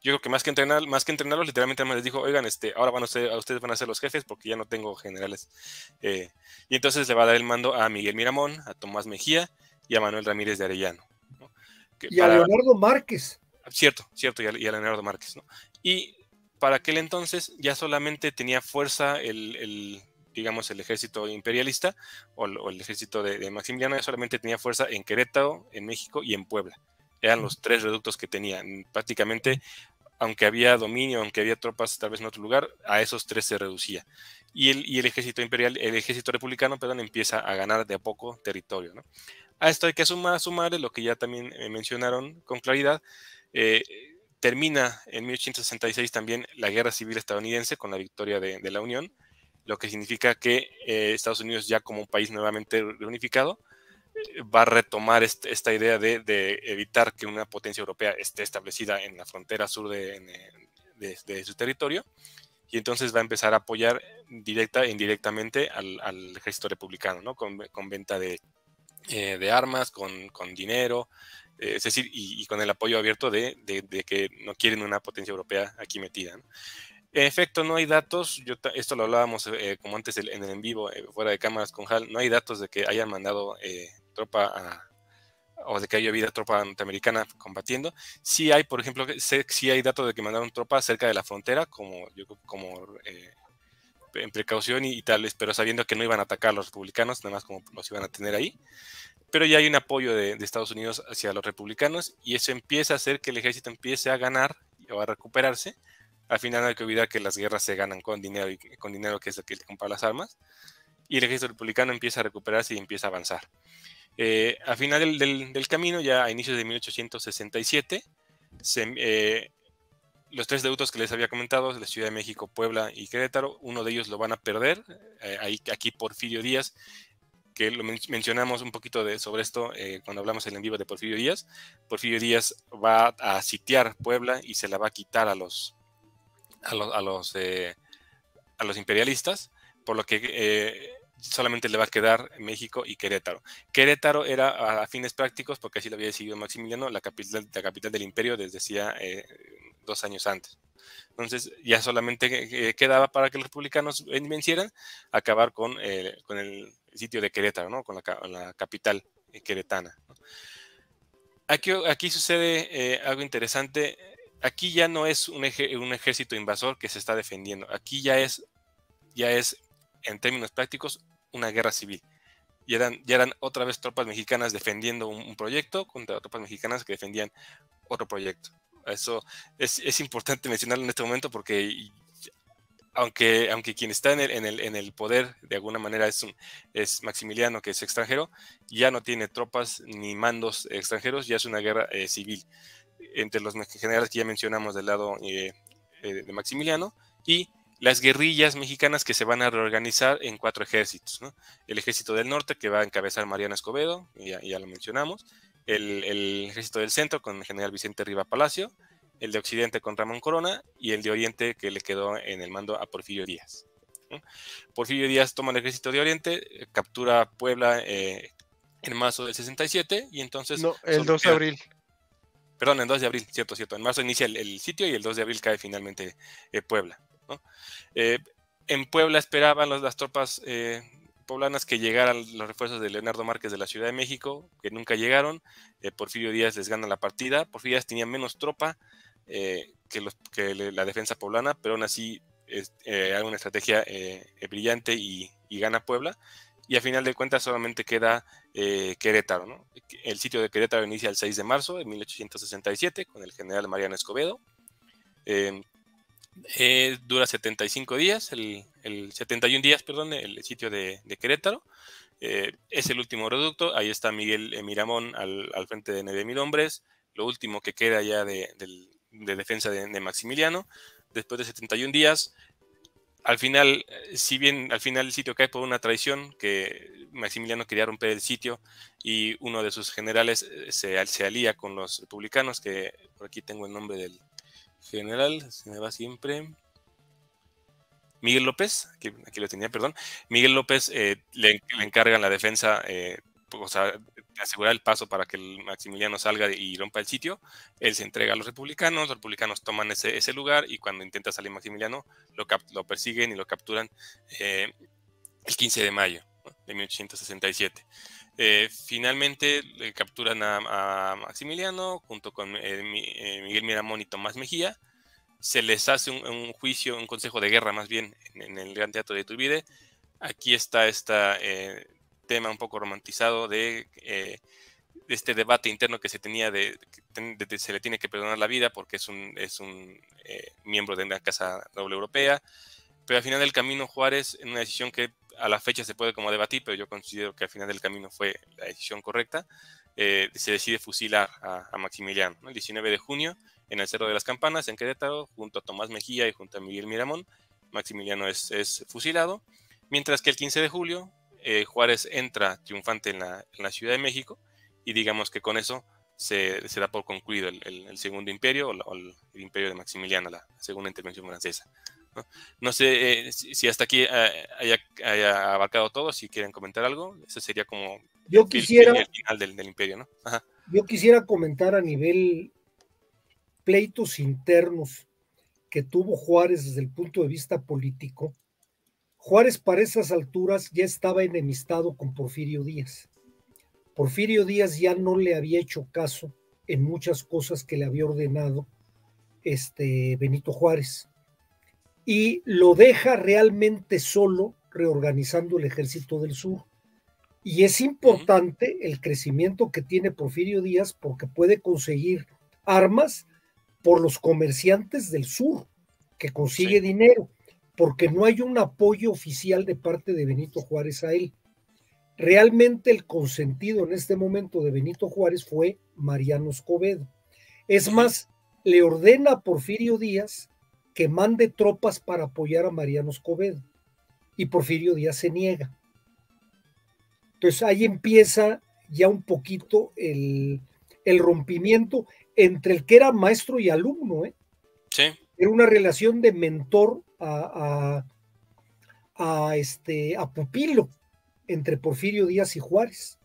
creo que más que entrenarlos, literalmente además les dijo, oigan, ahora ustedes van a ser los jefes porque ya no tengo generales. Y entonces le va a dar el mando a Miguel Miramón, a Tomás Mejía y a Manuel Ramírez de Arellano, ¿no? Y a Leonardo Márquez. Cierto, y a Leonardo Márquez, ¿no? Y para aquel entonces ya solamente tenía fuerza digamos, el ejército imperialista o el ejército de Maximiliano, ya solamente tenía fuerza en Querétaro, en México y en Puebla. Eran los 3 reductos que tenían. Prácticamente, aunque había dominio, aunque había tropas tal vez en otro lugar, a esos 3 se reducía. Y el ejército imperial, el ejército republicano, perdón, empieza a ganar de a poco territorio, ¿no? A esto hay que sumarle lo que ya también mencionaron con claridad. Termina en 1866 también la Guerra Civil Estadounidense con la victoria de la Unión, lo que significa que Estados Unidos, ya como un país nuevamente reunificado, va a retomar esta idea de evitar que una potencia europea esté establecida en la frontera sur de su territorio, y entonces va a empezar a apoyar directa e indirectamente al ejército republicano, ¿no? Con venta de armas, con dinero, es decir, y con el apoyo abierto de que no quieren una potencia europea aquí metida, ¿no? En efecto, no hay datos, esto lo hablábamos como antes en el en vivo, fuera de cámaras con Hal, no hay datos de que hayan mandado tropa o de que haya habido tropa norteamericana combatiendo. Sí hay, por ejemplo, sí hay datos de que mandaron tropas cerca de la frontera, como en precaución y tal vez, pero sabiendo que no iban a atacar a los republicanos, nada más como los iban a tener ahí. Pero ya hay un apoyo de Estados Unidos hacia los republicanos, y eso empieza a hacer que el ejército empiece a ganar o a recuperarse. Al final no hay que olvidar que las guerras se ganan con dinero, y con dinero que es el que compra las armas, y el ejército republicano empieza a recuperarse y empieza a avanzar. A final del camino, ya a inicios de 1867, los 3 reductos que les había comentado, la Ciudad de México, Puebla y Querétaro, uno de ellos lo van a perder, aquí Porfirio Díaz, que lo mencionamos un poquito sobre esto cuando hablamos en vivo de Porfirio Díaz. Porfirio Díaz va a sitiar Puebla y se la va a quitar a los imperialistas, por lo que solamente le va a quedar México y Querétaro. Querétaro era, a fines prácticos, porque así lo había decidido Maximiliano, la capital del imperio desde hacía 2 años antes. Entonces ya solamente quedaba para que los republicanos vencieran, acabar con el sitio de Querétaro, ¿no? Con la capital queretana, ¿no? Aquí sucede algo interesante. Aquí ya no es un ejército invasor que se está defendiendo. Aquí ya es en términos prácticos, una guerra civil. Ya eran otra vez tropas mexicanas defendiendo un proyecto contra tropas mexicanas que defendían otro proyecto. Eso es importante mencionarlo en este momento, porque aunque quien está en el poder de alguna manera es Maximiliano, que es extranjero, ya no tiene tropas ni mandos extranjeros, ya es una guerra civil entre los generales que ya mencionamos del lado de Maximiliano, y las guerrillas mexicanas que se van a reorganizar en 4 ejércitos, ¿no? El ejército del norte, que va a encabezar Mariano Escobedo, ya lo mencionamos, el ejército del centro con el general Vicente Riva Palacio, el de occidente con Ramón Corona, y el de oriente que le quedó en el mando a Porfirio Díaz, ¿no? Porfirio Díaz toma el ejército de oriente, captura Puebla en marzo del 67, y entonces... No, el 2 de abril. Perdón, el 2 de abril, cierto. En marzo inicia el sitio y el 2 de abril cae finalmente Puebla, ¿no? En Puebla esperaban las tropas poblanas que llegaran los refuerzos de Leonardo Márquez de la Ciudad de México, que nunca llegaron. Porfirio Díaz les gana la partida. Porfirio Díaz tenía menos tropa que la defensa poblana, pero aún así hay una estrategia brillante y gana Puebla. Y a final de cuentas solamente queda Querétaro, ¿no? El sitio de Querétaro inicia el 6 de marzo de 1867 con el general Mariano Escobedo. Dura 75 días, 71 días, perdón, el sitio de Querétaro. Es el último reducto. Ahí está Miguel Miramón al frente de 9,000 hombres. Lo último que queda ya de defensa de Maximiliano. Después de 71 días, al final, si bien al final el sitio cae por una traición, que Maximiliano quería romper el sitio y uno de sus generales se alía con los republicanos, que por aquí tengo el nombre del general, se me va siempre, Miguel López, aquí lo tenía, perdón. Miguel López le encargan la defensa o sea, asegurar el paso para que el Maximiliano salga y rompa el sitio. Él se entrega a los republicanos toman ese lugar y cuando intenta salir Maximiliano lo persiguen y lo capturan el 15 de mayo, ¿no?, de 1867. Finalmente capturan a Maximiliano junto con Miguel Miramón y Tomás Mejía. Se les hace un juicio, un consejo de guerra más bien, en el Gran Teatro de Iturbide. Aquí está este tema un poco romantizado de este debate interno que se tenía de se le tiene que perdonar la vida porque es un miembro de una casa noble europea. Pero al final del camino, Juárez, en una decisión que a la fecha se puede como debatir, pero yo considero que al final del camino fue la decisión correcta, se decide fusilar a Maximiliano, ¿no? El 19 de junio, en el Cerro de las Campanas, en Querétaro, junto a Tomás Mejía y junto a Miguel Miramón, Maximiliano es fusilado, mientras que el 15 de julio, Juárez entra triunfante en la Ciudad de México, y digamos que con eso se da por concluido el Segundo Imperio, o el Imperio de Maximiliano, la segunda intervención francesa. No sé si hasta aquí haya abarcado todo. Si quieren comentar algo, ese sería como el final del imperio, ¿no? Ajá. Yo quisiera comentar a nivel pleitos internos que tuvo Juárez desde el punto de vista político. Juárez para esas alturas ya estaba enemistado con Porfirio Díaz. Porfirio Díaz ya no le había hecho caso en muchas cosas que le había ordenado Benito Juárez. Y lo deja realmente solo reorganizando el Ejército del Sur. Y es importante el crecimiento que tiene Porfirio Díaz porque puede conseguir armas por los comerciantes del sur, que consigue dinero, porque no hay un apoyo oficial de parte de Benito Juárez a él. Realmente el consentido en este momento de Benito Juárez fue Mariano Escobedo. Es más, le ordena a Porfirio Díaz que mande tropas para apoyar a Mariano Escobedo, y Porfirio Díaz se niega. Entonces ahí empieza ya un poquito el rompimiento entre el que era maestro y alumno, ¿eh? Sí. Era una relación de mentor a pupilo entre Porfirio Díaz y Juárez.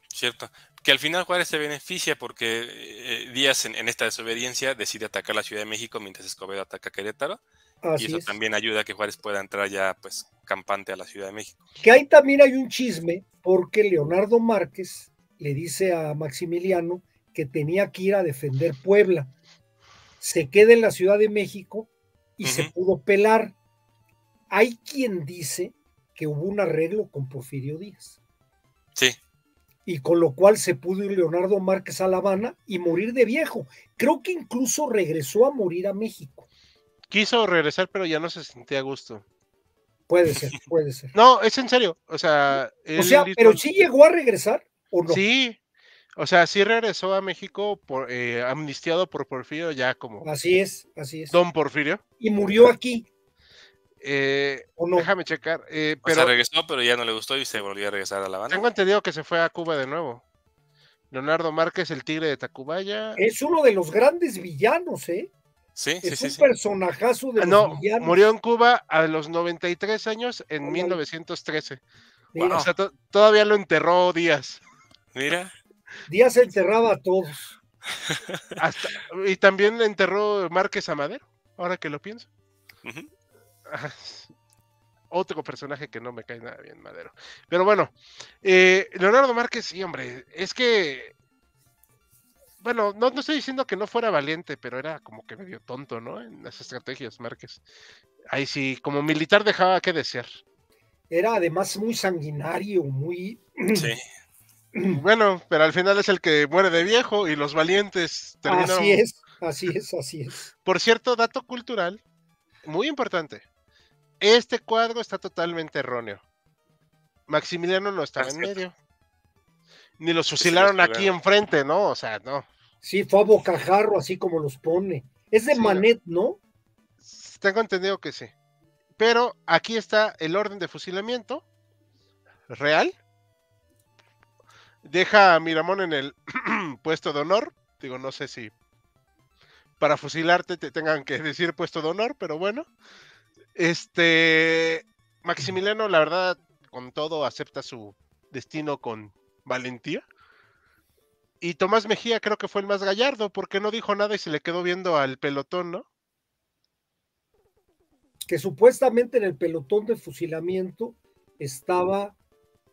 Cierto. Que al final Juárez se beneficia porque Díaz en esta desobediencia decide atacar la Ciudad de México mientras Escobedo ataca Querétaro. Así y eso es. También ayuda a que Juárez pueda entrar ya pues campante a la Ciudad de México. Que ahí también hay un chisme porque Leonardo Márquez le dice a Maximiliano que tenía que ir a defender Puebla. Se queda en la Ciudad de México y se pudo pelar. Hay quien dice que hubo un arreglo con Porfirio Díaz. Sí. Y con lo cual se pudo ir Leonardo Márquez a La Habana y morir de viejo. Creo que incluso regresó a morir a México. Quiso regresar, pero ya no se sentía a gusto. Puede ser, puede ser. No, es en serio. O sea, pero sí llegó a regresar, ¿o no? Sí, o sea, sí regresó a México amnistiado por Porfirio, ya como. Así es. Don Porfirio. Y murió aquí. ¿O no? Déjame checar. Pero o sea, regresó, pero ya no le gustó y se volvió a regresar a La Habana. Tengo entendido que se fue a Cuba de nuevo. Leonardo Márquez, el tigre de Tacubaya. Es uno de los grandes villanos, ¿eh? Sí, es un personajazo de los villanos. Murió en Cuba a los 93 años en 1913. Wow, o sea, todavía lo enterró Díaz. Mira. Díaz enterraba a todos. Y también le enterró Márquez a Madero, ahora que lo pienso. Otro personaje que no me cae nada bien, Madero. Pero bueno, Leonardo Márquez, sí, hombre, es que, bueno, no estoy diciendo que no fuera valiente, pero era como que medio tonto, ¿no? En las estrategias, Márquez. Ahí sí, como militar dejaba que desear. Era además muy sanguinario, muy... Sí. Bueno, pero al final es el que muere de viejo y los valientes terminan... Así es. Por cierto, dato cultural, muy importante. Este cuadro está totalmente erróneo. Maximiliano no estaba en medio. Ni los fusilaron aquí enfrente, ¿no? O sea, no. Sí, fue a bocajarro, así como los pone. Es de Manet, ¿no? Tengo entendido que sí. Pero aquí está el orden de fusilamiento real. Deja a Miramón en el puesto de honor. Digo, no sé si para fusilarte te tengan que decir puesto de honor, pero bueno. Maximiliano, la verdad, con todo, acepta su destino con valentía. Y Tomás Mejía creo que fue el más gallardo, porque no dijo nada y se le quedó viendo al pelotón, ¿no? Que supuestamente en el pelotón de fusilamiento estaba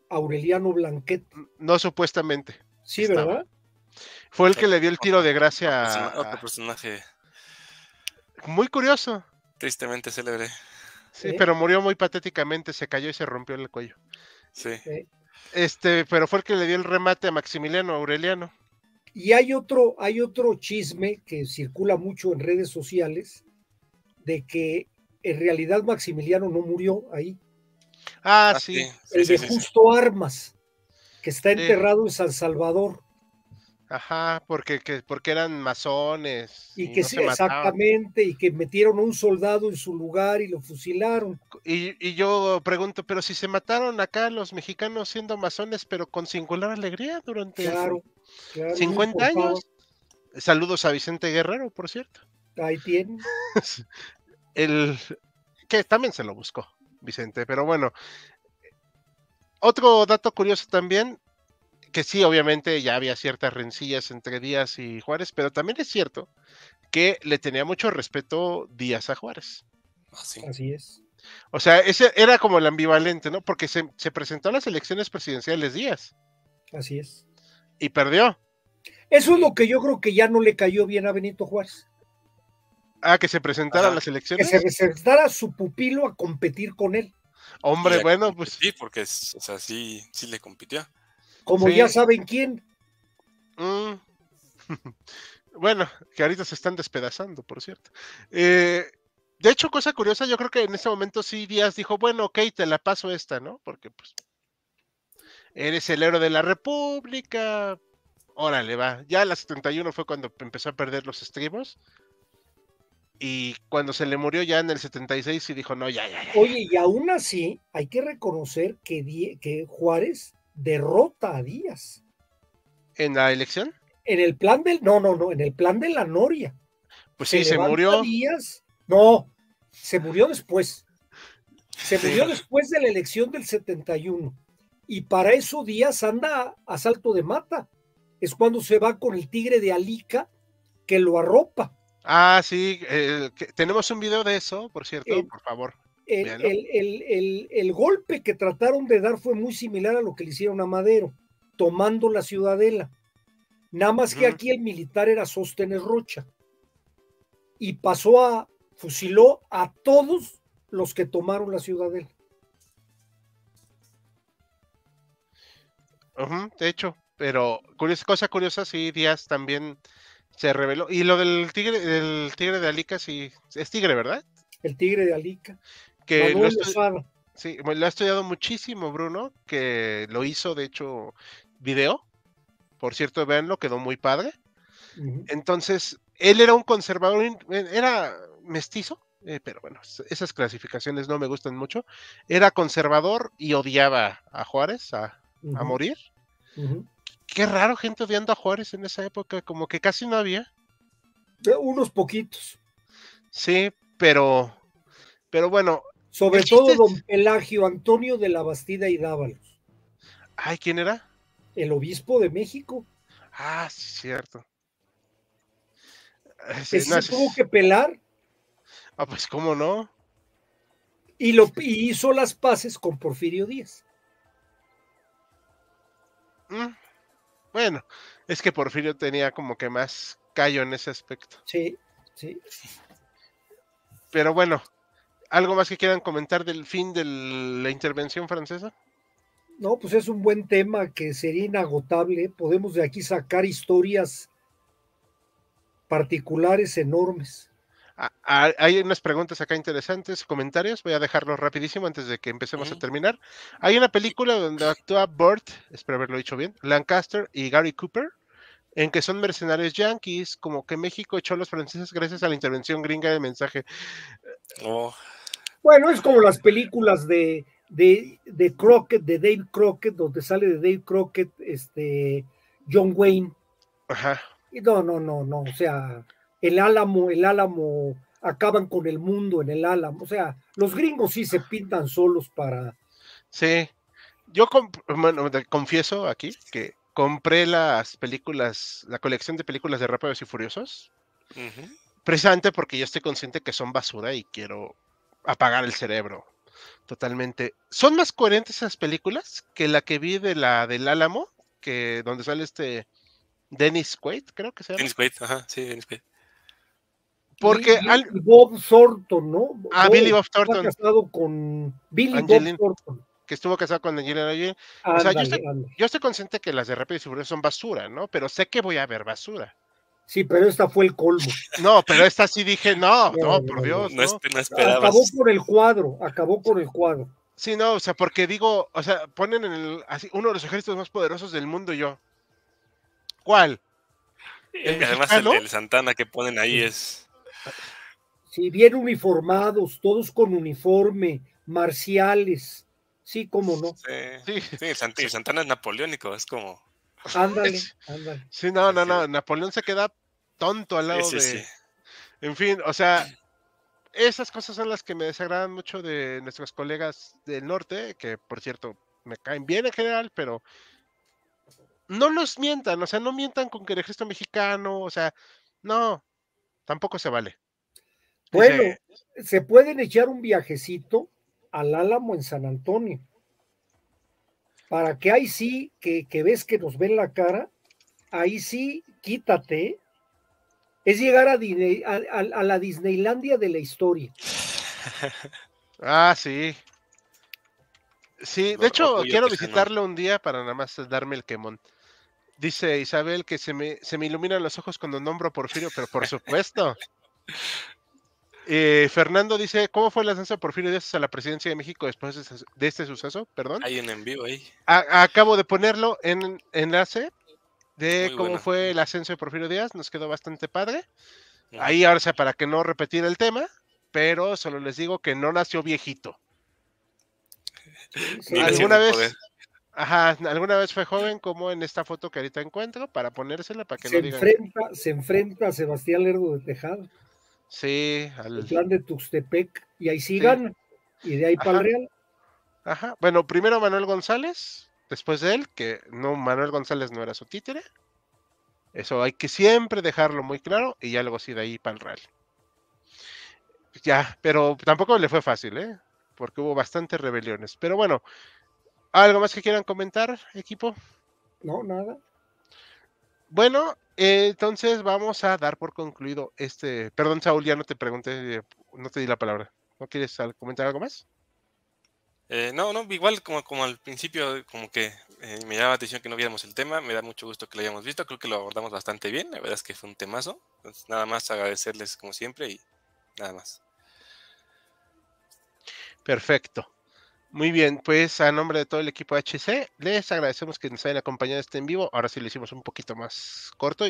Aureliano Blanquet. No supuestamente. Sí, estaba. ¿verdad? Fue el que le dio el tiro de gracia Otro personaje muy curioso. tristemente célebre. Sí, pero murió muy patéticamente, se cayó y se rompió el cuello. Sí. Pero fue el que le dio el remate a Maximiliano Aureliano. Y hay otro chisme que circula mucho en redes sociales de que en realidad Maximiliano no murió ahí. Sí. El de Justo Armas, que está enterrado en San Salvador. Ajá, porque eran masones. Y que no sí, exactamente, y que metieron a un soldado en su lugar y lo fusilaron. Y yo pregunto, pero si se mataron acá los mexicanos siendo masones, pero con singular alegría durante 50 años. Saludos a Vicente Guerrero, por cierto. Ahí tienen. Que también se lo buscó, Vicente, pero bueno. Otro dato curioso también, que sí, obviamente ya había ciertas rencillas entre Díaz y Juárez, pero también es cierto que le tenía mucho respeto Díaz a Juárez. Sí. Así es. O sea, ese era como el ambivalente, ¿no? Porque se presentó a las elecciones presidenciales Díaz. Así es. Y perdió. Eso es lo que yo creo que ya no le cayó bien a Benito Juárez. Que se presentara a las elecciones. Que se presentara su pupilo a competir con él. Hombre, bueno, pues. Sí, porque, o sea, sí le compitió. Como ya saben quién. Bueno, que ahorita se están despedazando, por cierto. De hecho, cosa curiosa, yo creo que en ese momento sí Díaz dijo, bueno, ok, te la paso esta, ¿no? Porque pues eres el héroe de la República, órale, va. Ya a la 71 fue cuando empezó a perder los estribos. Y cuando se le murió ya en el 76 sí dijo, no, ya. Oye, y aún así hay que reconocer que Juárez derrota a Díaz. ¿En la elección? En el plan del, no, en el plan de la Noria. Pues sí, se murió. Díaz, no, se murió después. Se murió después de la elección del 71. Y para eso Díaz anda a salto de mata. Es cuando se va con el tigre de Alica que lo arropa. Sí, tenemos un video de eso, por cierto, por favor. El golpe que trataron de dar fue muy similar a lo que le hicieron a Madero, tomando la Ciudadela. Nada más que aquí el militar era Sóstenes Rocha. Y fusiló a todos los que tomaron la Ciudadela. De hecho, pero cosa curiosa, sí, Díaz también se reveló. Y lo del tigre de Alica, sí, es tigre, ¿verdad? El tigre de Alica. Que lo ha estudiado muchísimo, Bruno, que lo hizo, de hecho, video. Por cierto, véanlo, quedó muy padre. Entonces, él era un conservador, era mestizo, pero bueno, esas clasificaciones no me gustan mucho. Era conservador y odiaba a Juárez a morir. Qué raro, gente odiando a Juárez en esa época, como que casi no había. Unos poquitos. Sí, pero bueno. Sobre todo don Pelagio Antonio de la Bastida y Dávalos. Ay, ¿quién era? El obispo de México. Sí, cierto. Se tuvo que pelar. Pues cómo no. Y hizo las paces con Porfirio Díaz. Bueno, es que Porfirio tenía como que más callo en ese aspecto. Sí. Pero bueno, ¿algo más que quieran comentar del fin de la intervención francesa? No, pues es un buen tema que sería inagotable. Podemos de aquí sacar historias particulares enormes. Hay unas preguntas acá interesantes, comentarios, voy a dejarlos rapidísimo antes de que empecemos a terminar. Hay una película donde actúa Burt, espero haberlo dicho bien, Lancaster y Gary Cooper, en que son mercenarios yanquis, como que México echó a los franceses gracias a la intervención gringa del mensaje. Bueno, es como las películas de Crockett, de Dave Crockett, donde sale de Dave Crockett, John Wayne. Ajá. Y no, o sea, el Álamo, acaban con el mundo en el Álamo, o sea, los gringos sí se pintan solos para... Sí, Bueno, confieso aquí que compré las películas, la colección de películas de Rápidos y Furiosos, precisamente porque yo estoy consciente que son basura y quiero apagar el cerebro totalmente. Son más coherentes esas películas que la que vi de la del Álamo, que donde sale Dennis Quaid, creo que se llama. Dennis Quaid, ajá, sí, Dennis Quaid. Porque y Bob Thornton, ¿no? Billy Bob Thornton. Está casado con Billy Angelina, Bob Thornton. Que estuvo casado con Angelina Jolie. O Ándale, sea, yo estoy consciente que las de Rápidos y Furiosos son basura, ¿no? Pero sé que voy a ver basura. Sí, pero esta fue el colmo. No, pero esta sí dije, no, por Dios, no. No esperabas. Acabó con el cuadro. Sí, no, o sea, porque digo, o sea, ponen así, uno de los ejércitos más poderosos del mundo y yo. ¿Cuál? Además el Santana que ponen ahí es... Sí, bien uniformados, todos con uniforme, marciales. Sí, cómo no. Sí, Santana es napoleónico, es como... Ándale. Sí, no, Napoleón se queda tonto al lado de... Sí. En fin, o sea, esas cosas son las que me desagradan mucho de nuestros colegas del norte, que por cierto me caen bien en general, pero no nos mientan, o sea, no mientan con que el ejército mexicano, o sea, no, tampoco se vale. Bueno, se pueden echar un viajecito al Álamo en San Antonio, para que ahí sí, que ves que nos ven la cara, ahí sí, quítate. Es llegar a la Disneylandia de la historia. Sí. Sí, de hecho, quiero visitarlo un día para nada más darme el quemón. Dice Isabel que se me iluminan los ojos cuando nombro a Porfirio, pero por supuesto. Fernando dice, ¿cómo fue el ascenso de Porfirio Díaz a la presidencia de México después de este suceso? Perdón. Hay un en vivo ahí. Acabo de ponerlo en enlace de Muy cómo bueno. fue el ascenso de Porfirio Díaz, nos quedó bastante padre. Ahí ahora sea para que no repetir el tema, pero solo les digo que no nació viejito. Sí, alguna vez fue joven, como en esta foto que ahorita encuentro, para ponérsela, para que no digan. Se enfrenta a Sebastián Lerdo de Tejada. Sí, el plan de Tuxtepec, y ahí sí gana, y de ahí para el Real. Ajá, bueno, primero Manuel González, después de él, que no, Manuel González no era su títere. Eso hay que siempre dejarlo muy claro, y ya luego sí de ahí para el Real. Ya, pero tampoco le fue fácil, porque hubo bastantes rebeliones. Pero bueno, ¿algo más que quieran comentar, equipo? No, nada. Bueno, entonces vamos a dar por concluido Perdón, Saúl, ya no te pregunté, no te di la palabra. ¿No quieres comentar algo más? No, igual como al principio, como que me llamaba la atención que no viéramos el tema, me da mucho gusto que lo hayamos visto, creo que lo abordamos bastante bien, la verdad es que fue un temazo, entonces nada más agradecerles como siempre y nada más. Perfecto. Muy bien, pues a nombre de todo el equipo HC, les agradecemos que nos hayan acompañado en vivo. Ahora sí lo hicimos un poquito más corto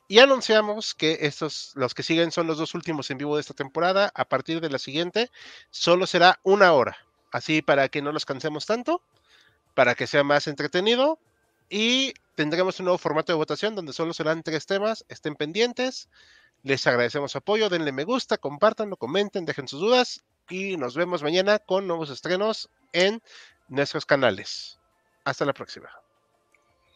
y anunciamos que los que siguen son los 2 últimos en vivo de esta temporada. A partir de la siguiente, solo será 1 hora. Así para que no los cansemos tanto, para que sea más entretenido y tendremos un nuevo formato de votación donde solo serán 3 temas. Estén pendientes. Les agradecemos su apoyo, denle me gusta, compártanlo, comenten, dejen sus dudas y nos vemos mañana con nuevos estrenos en nuestros canales. Hasta la próxima.